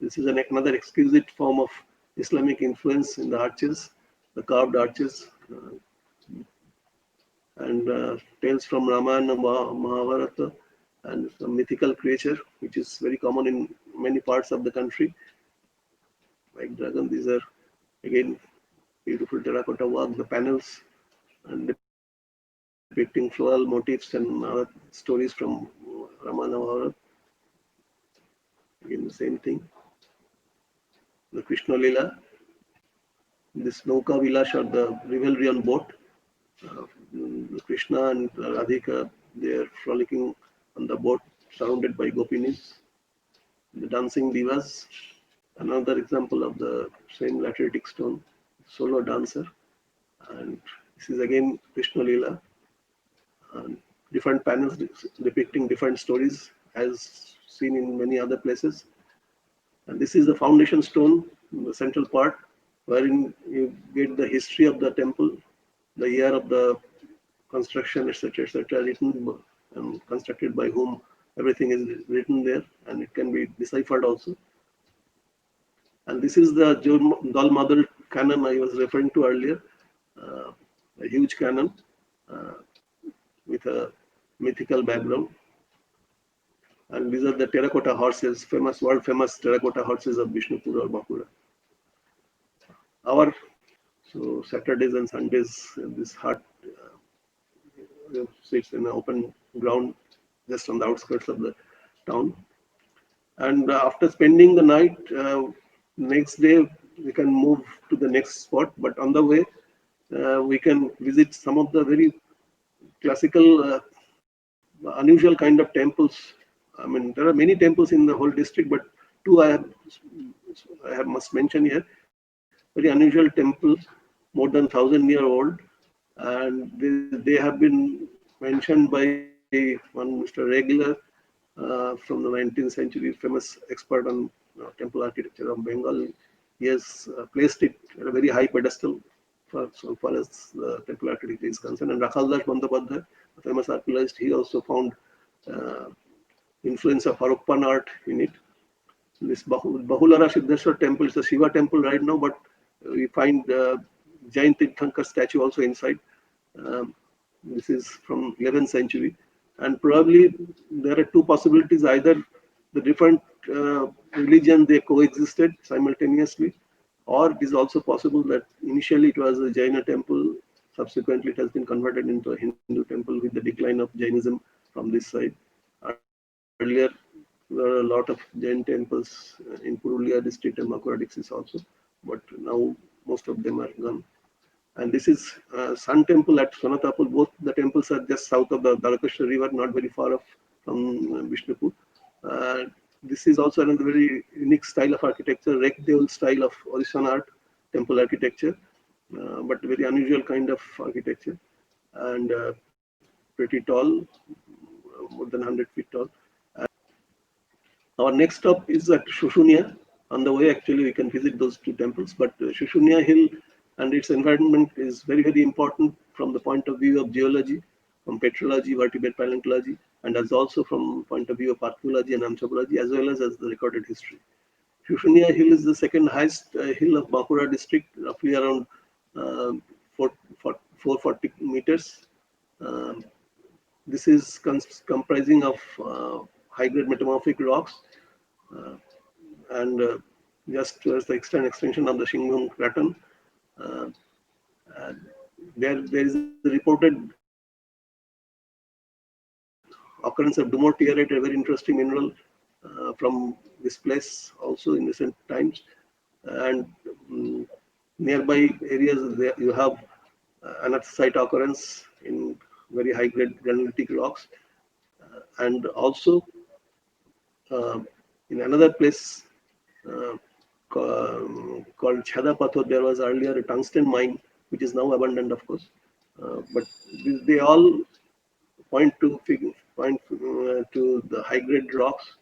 This is another exquisite form of Islamic influence in the arches, the carved arches, and tales from Ramayana, Mahabharata, and some mythical creature, which is very common in many parts of the country, like dragon. These are again beautiful terracotta work, the panels and depicting floral motifs and other stories from Ramayana Mahabharata. Again, the same thing. The Krishna Lila, this Nauka Vilash or the revelry on boat. Krishna and Radhika, they are frolicking on the boat surrounded by gopinis. The dancing divas, another example of the same lateritic stone, solo dancer. And this is again Krishna Lila. And different panels depicting different stories as seen in many other places. And this is the foundation stone, the central part, wherein you get the history of the temple, the year of the construction, etc., written and constructed by whom, everything is written there, and it can be deciphered also. And this is the Dal Madhur cannon I was referring to earlier, a huge cannon with a mythical background. And these are the terracotta horses, world famous terracotta horses of Bishnupur or Bankura. So Saturdays and Sundays, this hut sits in an open ground just on the outskirts of the town. And after spending the night, next day we can move to the next spot. But on the way, we can visit some of the very classical, unusual kind of temples. I mean, there are many temples in the whole district, but two I must mention here. Very unusual temples, more than 1,000-year old, and they have been mentioned by one Mr. Regular from the 19th century, famous expert on temple architecture of Bengal. He has placed it at a very high pedestal so far as the temple architecture is concerned. And Rakhaldas Bandyopadhyay, a famous archaeologist, he also found influence of Harappan art in it. This Bahulara Siddheshwar temple is a Shiva temple right now, but we find Jain Tirthankar statue also inside. This is from 11th century. And probably there are two possibilities. Either the different religions, they coexisted simultaneously, or it is also possible that initially it was a Jaina temple, subsequently it has been converted into a Hindu temple with the decline of Jainism from this side. Earlier, there are a lot of Jain temples in Purulia district and Bankura district also, but now most of them are gone. And this is Sun Temple at Sonatapur. Both the temples are just south of the Dwarakeshwar river, not very far off from Bishnupur. This is also another very unique style of architecture, Rek Deol style of Orishan art, temple architecture, but very unusual kind of architecture, and pretty tall, more than 100 feet tall. Our next stop is at Shushunia. On the way, actually, we can visit those two temples, but Shushunia Hill and its environment is very, very important from the point of view of geology, from petrology, vertebrate paleontology, and as also from point of view of archaeology and anthropology, as well as the recorded history. Shushunia Hill is the second highest hill of Bankura district, roughly around 440 meters. This is comprising of high-grade metamorphic rocks, and just towards the extension of the Shingung Craton. There is a reported occurrence of dumortierite, a very interesting mineral from this place also in recent times. And nearby areas, you have anorthosite occurrence in very high-grade granitic rocks. And also in another place called Chhada Pathor, there was earlier a tungsten mine, which is now abandoned, of course. But they all point to the high-grade rocks,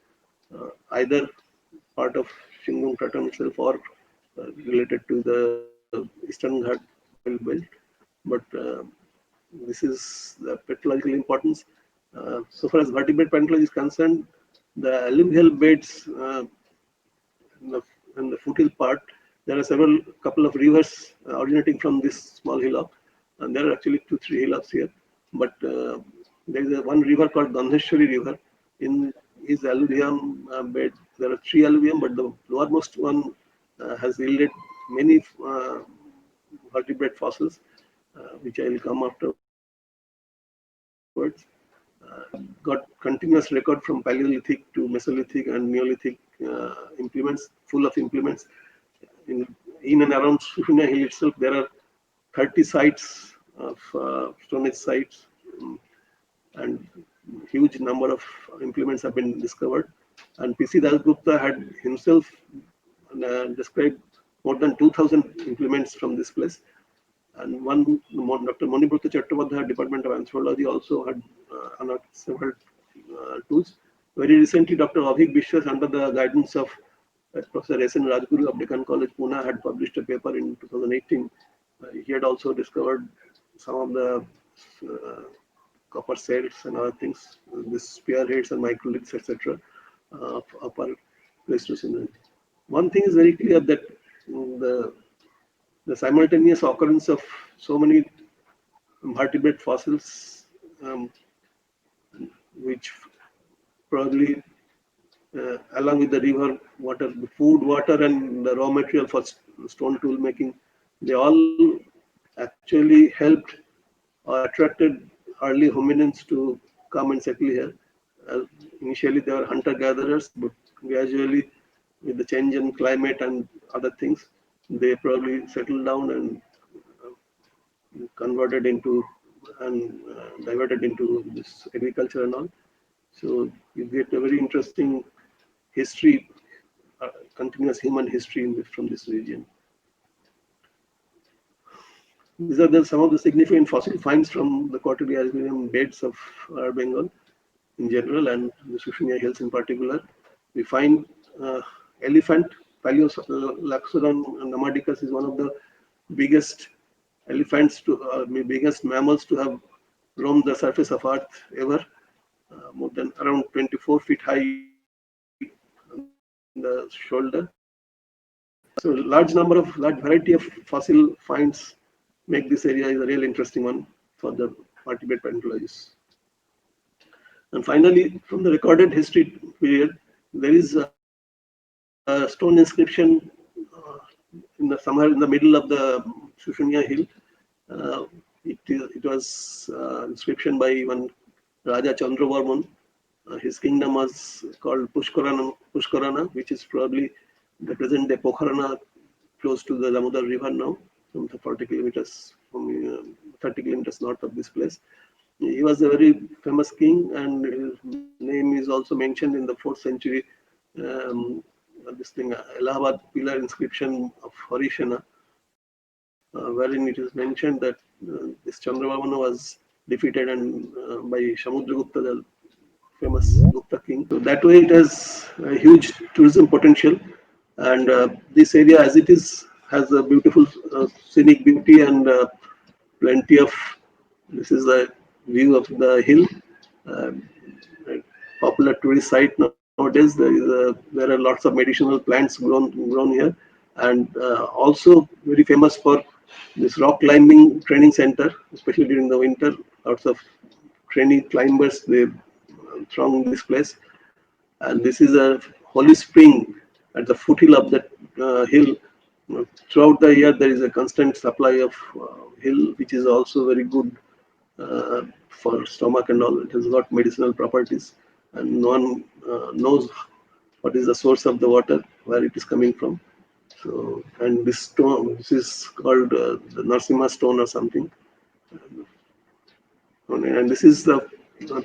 either part of Shingung Craton itself or related to the Eastern Ghat oil belt. But this is the petrological importance. So far as vertebrate paleontology is concerned, the alluvial beds in the foothill part, there are couple of rivers originating from this small hillock, and there are actually 2-3 hillocks here. But there is one river called Gandheshwari River. In his alluvium bed, there are 3 alluvium, but the lowermost one has yielded many vertebrate fossils, which I will come after afterwards. Got continuous record from Paleolithic to Mesolithic and Neolithic implements, full of implements. In and around Shushunia Hill itself, there are 30 sites of Stone Age sites, and huge number of implements have been discovered. And P.C. Dasgupta had himself described more than 2,000 implements from this place. And one, Dr. Monibruta Chattopadhyay, Department of Anthropology, also had unearthed several tools. Very recently, Dr. Avik Bishwas, under the guidance of Professor S.N. Rajguru of Deccan College, Pune, had published a paper in 2018. He had also discovered some of the copper cells and other things, the spearheads and microliths, etc., of upper Pleistocene. One thing is very clear, that the simultaneous occurrence of so many vertebrate fossils, which probably, along with the river water, the food, water, and the raw material for stone tool making, they all actually helped or attracted early hominins to come and settle here. Initially, they were hunter-gatherers, but gradually, with the change in climate and other things, they probably settled down and converted into and diverted into this agriculture and all. So you get a very interesting history, continuous human history from this region. These are some of the significant fossil finds from the Quaternary Alluvium beds of Bengal in general, and the Shushunia Hills in particular. We find elephant, Paleolaxodon namadicus is one of the biggest elephants biggest mammals to have roamed the surface of Earth ever, more than around 24 feet high in the shoulder. So large variety of fossil finds make this area is a real interesting one for the vertebrate paleontologists. And finally, from the recorded history period, there is a stone inscription somewhere in the middle of the Shushunia Hill. It was inscription by one Raja Chandravarman. His kingdom was called Pushkarana, which is probably the present day Pokharana, close to the Damodar River now, from 30 kilometers north of this place. He was a very famous king, and his name is also mentioned in the 4th century Allahabad pillar inscription of Harishana, wherein it is mentioned that this Chandravarmana was defeated and by Samudragupta, the famous Gupta king. So that way, it has a huge tourism potential, and this area, as it is, has a beautiful scenic beauty and plenty of. This is the view of the hill, popular tourist site nowadays. There are lots of medicinal plants grown here, and also very famous for this rock climbing training center, especially during the winter. Lots of training climbers, they throng this place, and this is a holy spring at the foothill of that hill. Throughout the year, there is a constant supply of hill, which is also very good for stomach and all. It has got medicinal properties, and no one knows what is the source of the water, where it is coming from. So, and this stone, this is called the Narsimha stone or something. And this is the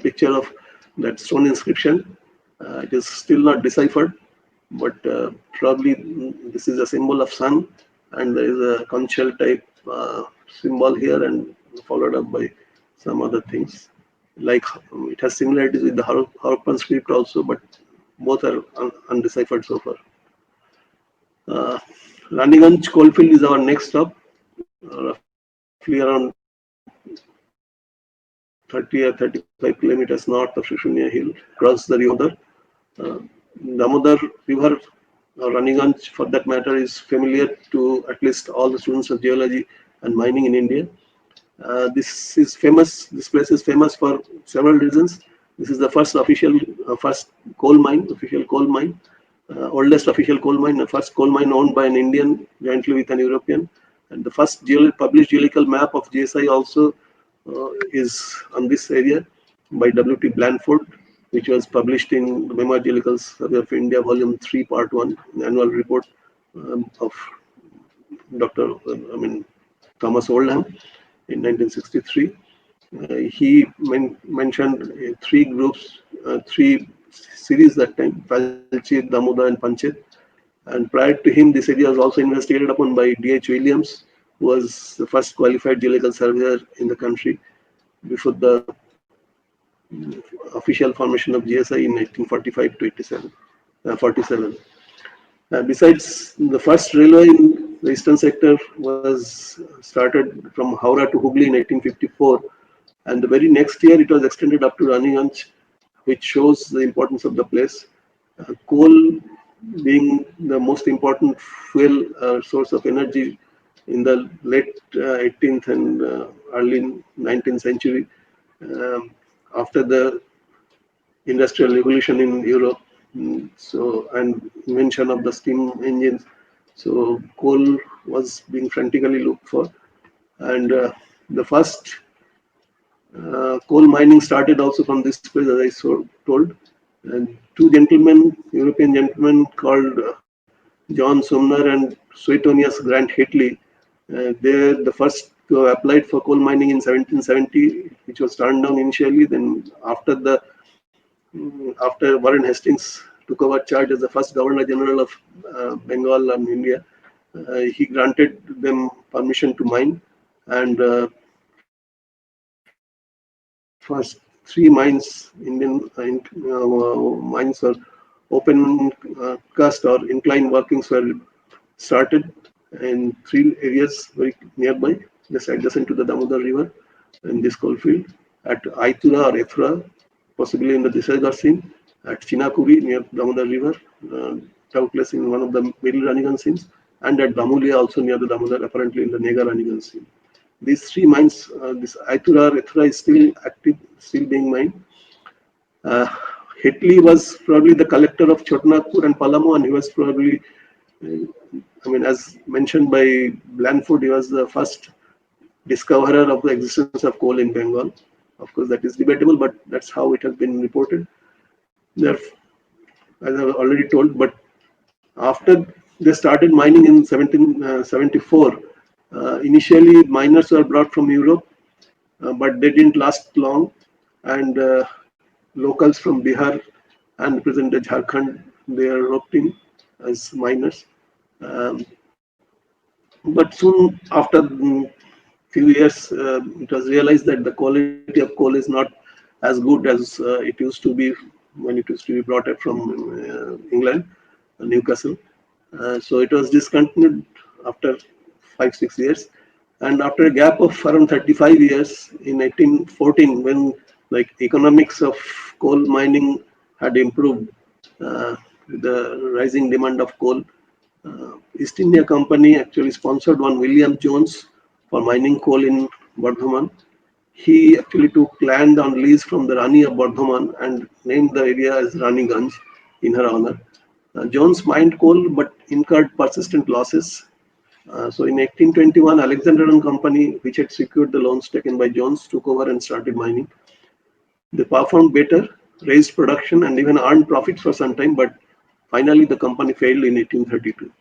picture of that stone inscription. It is still not deciphered, but probably this is a symbol of sun, and there is a conch shell type symbol here, and followed up by some other things. Like it has similarities with the Harappan script also, but both are undeciphered so far. Raniganj coalfield is our next stop, roughly around 30 or 35 kilometers north of Shushunia Hill, across the river. Damodar River, Raniganj for that matter, is familiar to at least all the students of geology and mining in India. This is famous. This place is famous for several reasons. This is the first official coal mine, oldest official coal mine, the first coal mine owned by an Indian jointly with an European, and the first published geological map of GSI also is on this area. by W.T. Blandford, which was published in the Memoir Geological Survey of India, Volume 3, Part 1, annual report of Dr. Thomas Oldham in 1963. He mentioned three groups, three series that time, Palchit, Damodar and Panchet. And prior to him, this area was also investigated upon by D.H. Williams, who was the first qualified geological surveyor in the country before the official formation of GSI in 1945 to 47. Besides, the first railway in the eastern sector was started from Howrah to Hooghly in 1854, and the very next year it was extended up to Raniganj, which shows the importance of the place. Coal being the most important fuel source of energy in the late 18th and early 19th century, after the industrial revolution in Europe, and invention of the steam engines. So coal was being frantically looked for, and the first coal mining started also from this place, as I told. And two gentlemen, European gentlemen called John Sumner and Suetonius Grant Hitley, they're the first to have applied for coal mining in 1770, which was turned down initially. Then after Warren Hastings took over charge as the first Governor General of Bengal and India, he granted them permission to mine, and first three mines, Indian mines or open cast or incline workings were started in three areas very nearby, just adjacent to the Damodar River in this coal field, at Aitura or Ethra, possibly in the Desaigarh seam, at Chinakuri near Damodar River, doubtless in one of the middle Raniganj seams, and at Damulia also near the Damodar, apparently in the Nega Raniganj seam. These three mines, this Aitura or Ethra is still active, still being mined. Hitley was probably the collector of Chotnagpur and Palamu, and he was probably, as mentioned by Blandford, he was the first discoverer of the existence of coal in Bengal. Of course, that is debatable, but that's how it has been reported. There, as I've already told, but after they started mining in 1774, initially miners were brought from Europe, but they didn't last long, and locals from Bihar and present-day Jharkhand, they are roped in as miners. But soon after few years, it was realized that the quality of coal is not as good as it used to be when it used to be brought up from England, Newcastle. So it was discontinued after 5-6 years, and after a gap of around 35 years, in 1814, when economics of coal mining had improved with the rising demand of coal, East India Company actually sponsored one William Jones for mining coal in Bardhaman. He actually took land on lease from the Rani of Bardhaman and named the area as Raniganj in her honor. Jones mined coal but incurred persistent losses. So in 1821, Alexander and Company, which had secured the loans taken by Jones, took over and started mining. They performed better, raised production, and even earned profits for some time, but finally the company failed in 1832.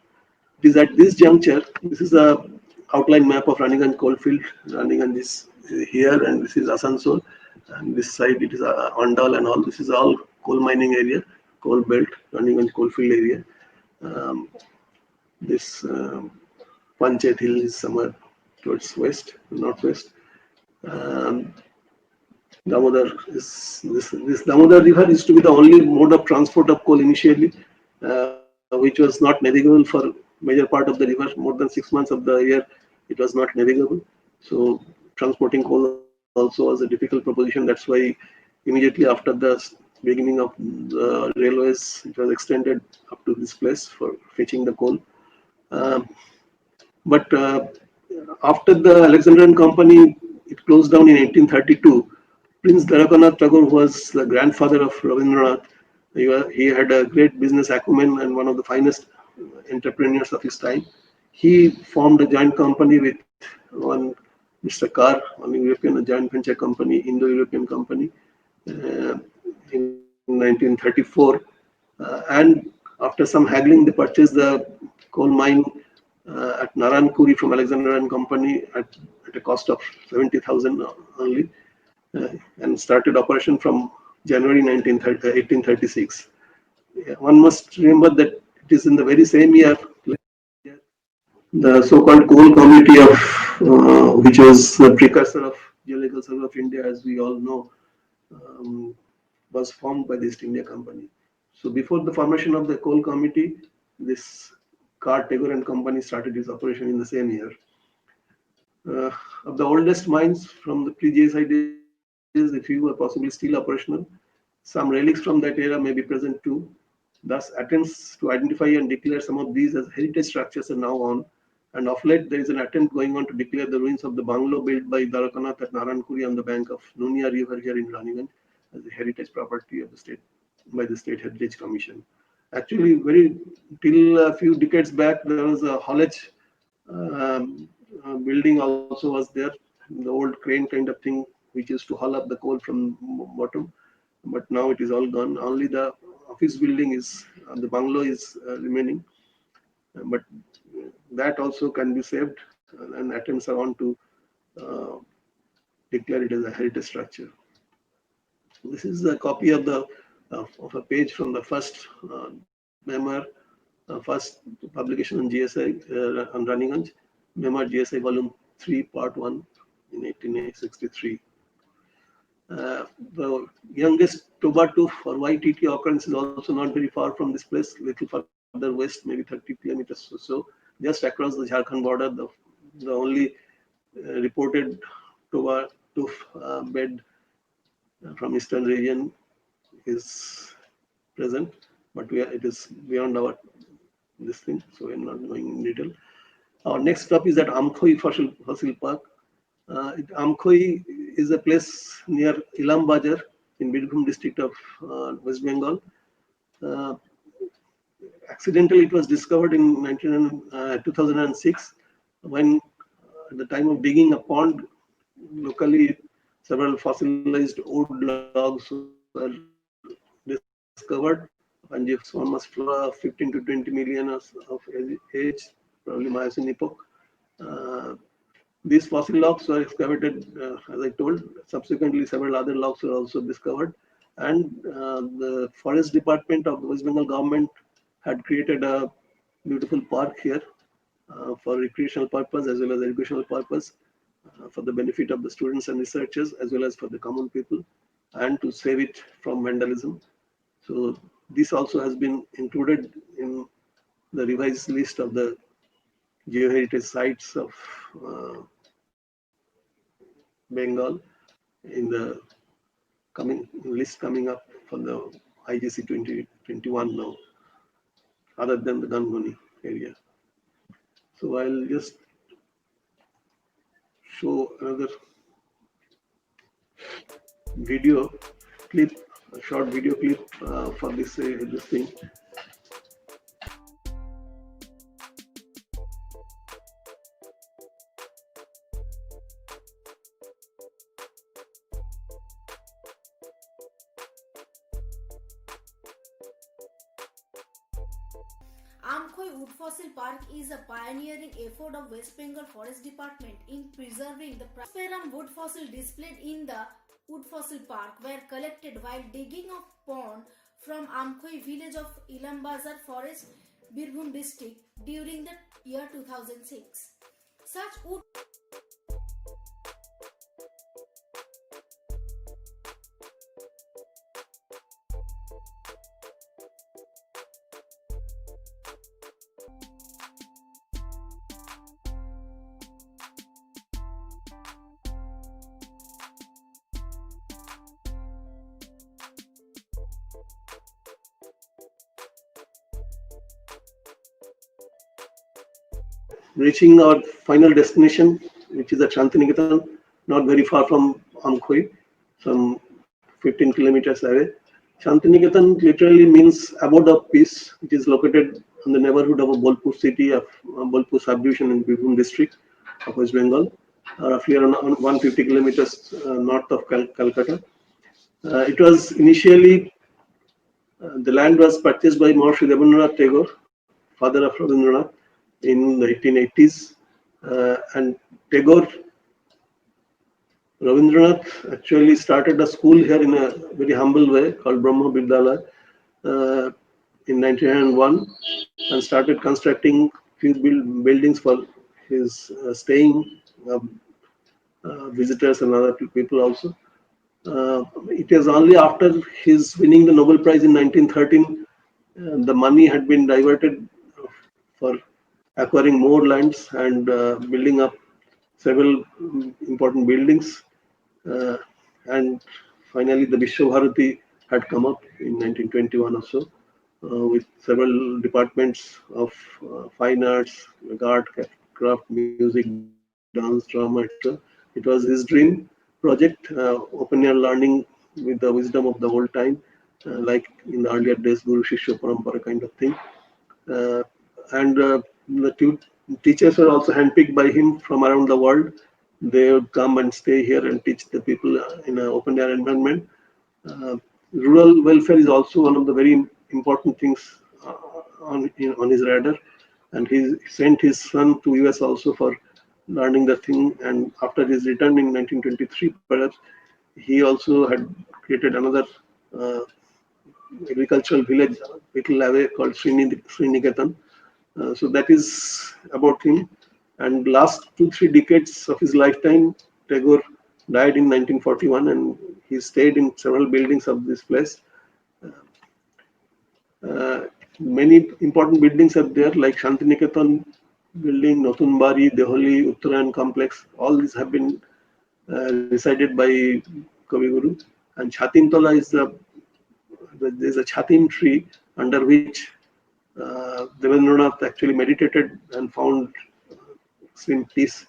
It is at this juncture, this is a outline map of Raniganj coalfield. Raniganj is here, and this is Asansol, and this side it is Andal and all. This is all coal mining area, coal belt, Raniganj coalfield area. This Panchet Hill is somewhere towards west, northwest. Damodar is this Damodar River used to be the only mode of transport of coal initially, which was not navigable for major part of the river. More than 6 months of the year, it was not navigable. So transporting coal also was a difficult proposition. That's why immediately after the beginning of the railways, it was extended up to this place for fetching the coal. But after the Alexandrian Company, it closed down in 1832. Prince Dwarakanath Tagore was the grandfather of Rabindranath. He had a great business acumen and one of the finest entrepreneurs of his time. He formed a joint company with one Mr. Carr, a joint venture company, Indo-European company. in 1934, and after some haggling, they purchased the coal mine at Narayankuri from Alexander and Company at a cost of 70,000 only, and started operation from January 1836. One must remember that it is in the very same year the so-called coal committee of which was the precursor of Geological Survey of India, as we all know, um, was formed by the East India Company. So before the formation of the coal committee, this Carr, Tagore and Company started its operation in the same year. Of the oldest mines from the pre-GSI days, a few are possibly still operational. Some relics from that era may be present too. Thus, attempts to identify and declare some of these as heritage structures are now on. And of late, there is an attempt going on to declare the ruins of the bungalow built by Dwarakanath at Narayankuri on the bank of Nunia River here in Raniganj as a heritage property of the state by the State Heritage Commission. Actually, till a few decades back, there was a haulage building also was there, the old crane kind of thing, which used to haul up the coal from bottom. But now it is all gone. Only the office building is, the bungalow is remaining. But that also can be saved, and attempts are on to declare it as a heritage structure. This is a copy of a page from the first memoir, first publication on GSI on Raniganj, Memoir GSI Volume 3, Part 1 in 1863. The youngest Toba tooth or white occurrence is also not very far from this place, little further west, maybe 30 kilometers or so, just across the Jharkhand border. The only reported Toba tooth bed from eastern region is present, but it is beyond our this thing, so we're not going in detail. Our next stop is at Amkhoi Fossil Park. Amkhoi is a place near Ilam Bazar in Birbhum district of West Bengal. Accidentally, it was discovered in 2006 when, at the time of digging a pond, locally several fossilized wood logs were discovered, and this one was 15 to 20 million of age, probably Miocene epoch. These fossil logs were excavated, as I told. Subsequently, several other logs were also discovered, and the Forest Department of the West Bengal government had created a beautiful park here for recreational purpose as well as educational purpose, for the benefit of the students and researchers as well as for the common people, and to save it from vandalism. So this also has been included in the revised list of the geoheritage sites of Bengal in the list coming up for the IGC 2021 now, other than the Gangoni area. So I'll just show another video clip, a short video clip for this thing. Amkhoi Wood Fossil Park is a pioneering effort of West Bengal Forest Department in preserving the Prosperum wood fossil displayed in the Wood Fossil Park were collected while digging a pond from Amkhoi village of Ilambazar Forest, Birbhum district during the year 2006. Such wood reaching our final destination, which is at Shantiniketan, not very far from Amkhoi, some 15 kilometers away. Shantiniketan literally means abode of peace, which is located in the neighborhood of a Bolpur city of Bolpur subdivision in Birbhum district of West Bengal, roughly around 150 kilometers north of Calcutta. It was initially, the land was purchased by Maharishi Rabindranath Tagore, father of Rabindranath, in the 1880s. And Tagore, Rabindranath actually started a school here in a very humble way called Brahma Vidyalaya in 1901, and started constructing few buildings for his staying visitors and other people also. It is only after his winning the Nobel Prize in 1913, the money had been diverted for acquiring more lands and building up several important buildings. And finally, the Vishwabharati had come up in 1921 or so, with several departments of fine arts, art, craft, music, dance, drama, etc. It was his dream project, open air learning with the wisdom of the old time, like in the earlier days, Guru Shishya Parampara kind of thing. Uh, and the teachers were also handpicked by him from around the world. They would come and stay here and teach the people in an open air environment. Uh, Rural welfare is also one of the very important things on his radar, and he sent his son to US also for learning the thing. And after his return in 1923, perhaps he also had created another uh, agricultural village little away called Sriniketan. So that is about him. And last 2-3 decades of his lifetime, Tagore died in 1941, and he stayed in several buildings of this place. Many important buildings are there, like Shantiniketan building, Notunbari, Deholi, Uttarayan complex. All these have been recited by Kavi Guru. And Chatintola is there's a Chatin tree under which Devendranath actually meditated and found extreme peace.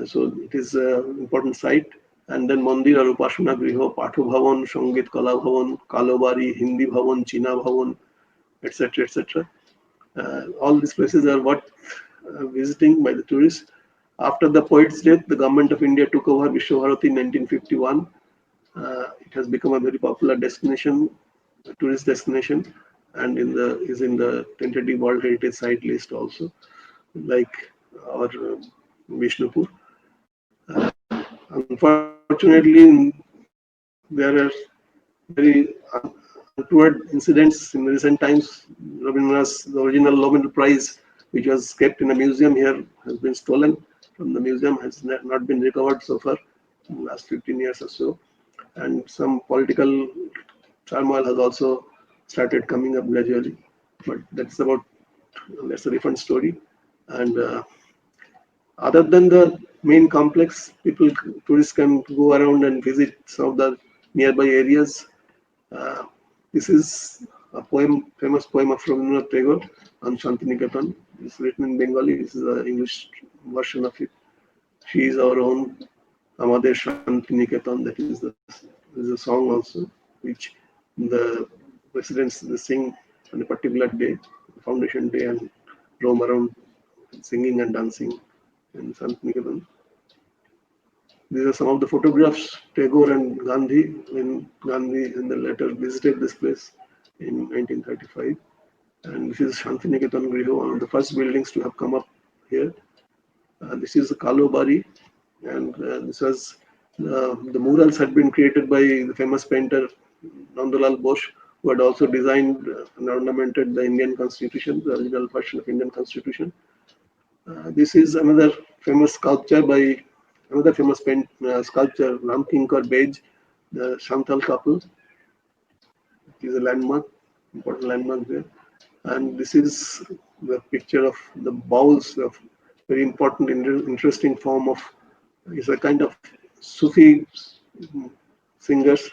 So it is an important site. And then Mandir or Upasana Griho, Pathu Bhavan, Sangit Kala Bhavan, Kalobari, Hindi Bhavan, China Bhavan, etc. etc. All these places are worth visiting by the tourists. After the poet's death, the government of India took over Vishwabharati in 1951. It has become a very popular destination, a tourist destination, and is in the tentative World Heritage Site list also, like our Vishnupur. Unfortunately, there are very untoward incidents in recent times. Rabindranath's the original Nobel Prize, which was kept in a museum here, has been stolen from the museum, has not been recovered so far in the last 15 years or so. And some political turmoil has also started coming up gradually. But that's a different story. And other than the main complex, tourists can go around and visit some of the nearby areas. Uh, this is a famous poem of Rabindranath Tagore on Shantiniketan. It's written in Bengali. This is the English version of it. She is our own Amader Shantiniketan. That is a song also, which the residents sing on a particular day, Foundation Day, and roam around singing and dancing in Shantiniketan. These are some of the photographs Tagore and Gandhi, when Gandhi and the latter visited this place in 1935. And this is Shantiniketan Griho, one of the first buildings to have come up here. This is the Kalobari, and this was the murals had been created by the famous painter Nandalal Bose, who had also designed and ornamented the Indian Constitution, the original version of Indian Constitution. This is another famous sculpture by another famous sculptor, Ramkinkar Bej, the Santal couple. It is a landmark, important landmark there. And this is the picture of the bowls of very important, interesting form of, it's a kind of Sufi singers.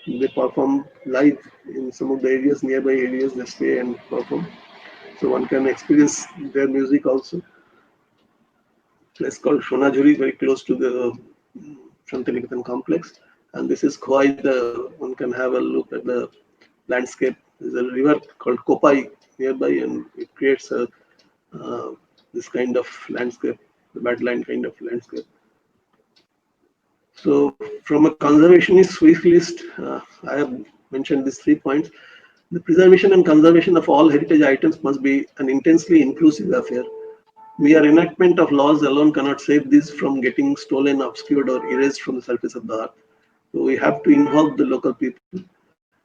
They perform live in some of the areas, nearby areas, they stay and perform. So one can experience their music also. Place called Shonajuri, very close to the Shantiniketan complex. And this is Khwai, one can have a look at the landscape. There's a river called Kopai nearby, and it creates this kind of landscape, the badland kind of landscape. So from a conservationist wish list, I have mentioned these 3 points. The preservation and conservation of all heritage items must be an intensely inclusive affair. Mere enactment of laws alone cannot save these from getting stolen, obscured, or erased from the surface of the earth. So we have to involve the local people.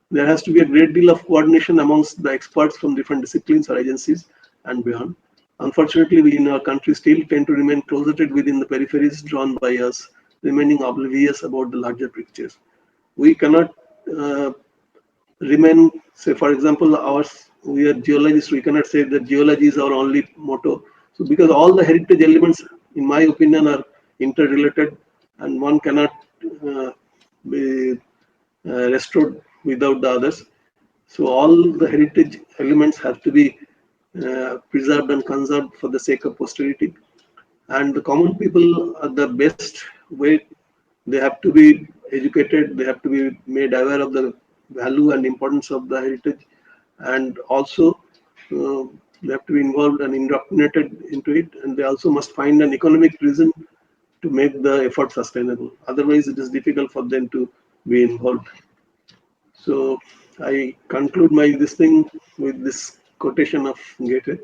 There has to be a great deal of coordination amongst the experts from different disciplines or agencies and beyond. Unfortunately, we in our country still tend to remain closeted within the peripheries drawn by us, remaining oblivious about the larger pictures. We cannot remain, say, for example, we are geologists, we cannot say that geology is our only motto. So, because all the heritage elements, in my opinion, are interrelated and one cannot be restored without the others. So all the heritage elements have to be preserved and conserved for the sake of posterity. And the common people are the best way. They have to be educated. They have to be made aware of the value and importance of the heritage, and also uh, they have to be involved and indoctrinated into it. And they also must find an economic reason to make the effort sustainable. Otherwise, it is difficult for them to be involved. So I conclude my this thing with this quotation of Goethe.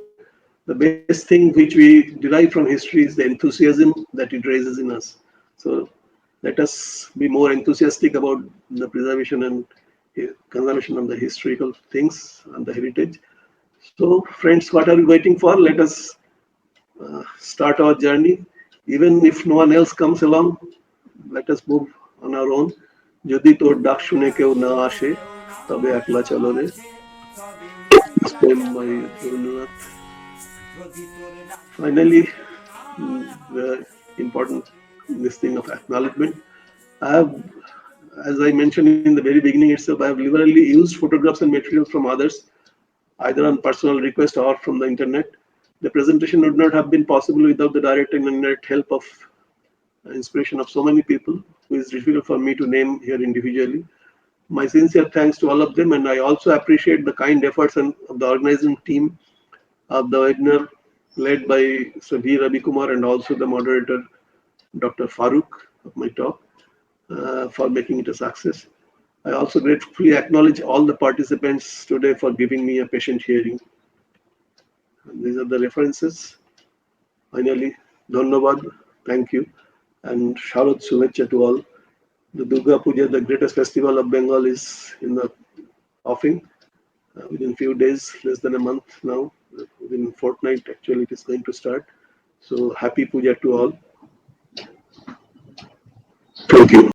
The best thing which we derive from history is the enthusiasm that it raises in us. So let us be more enthusiastic about the preservation and conservation of the historical things and the heritage. So friends, what are we waiting for? Let us start our journey. Even if no one else comes along, let us move on our own. যদি তোর ডাক শুনে কেউ না আসে তবে একলা চলো রে. This poem by Rabindranath. Finally, the important this thing of acknowledgement. I have, as I mentioned in the very beginning itself, I have liberally used photographs and materials from others, either on personal request or from the internet. The presentation would not have been possible without the direct and indirect help of inspiration of so many people, who is difficult for me to name here individually. My sincere thanks to all of them, and I also appreciate the kind efforts of the organizing team of the webinar led by Sir V. Ravi Kumar and also the moderator, Dr. Farooq, of my talk, for making it a success. I also gratefully acknowledge all the participants today for giving me a patient hearing. And these are the references. Finally, Dhanyabad, thank you, and Sharad Shuvecha to all. The Durga Puja, the greatest festival of Bengal, is in the offing. Within few days, less than a month now, within a fortnight, actually, it is going to start. So happy Puja to all. Thank you.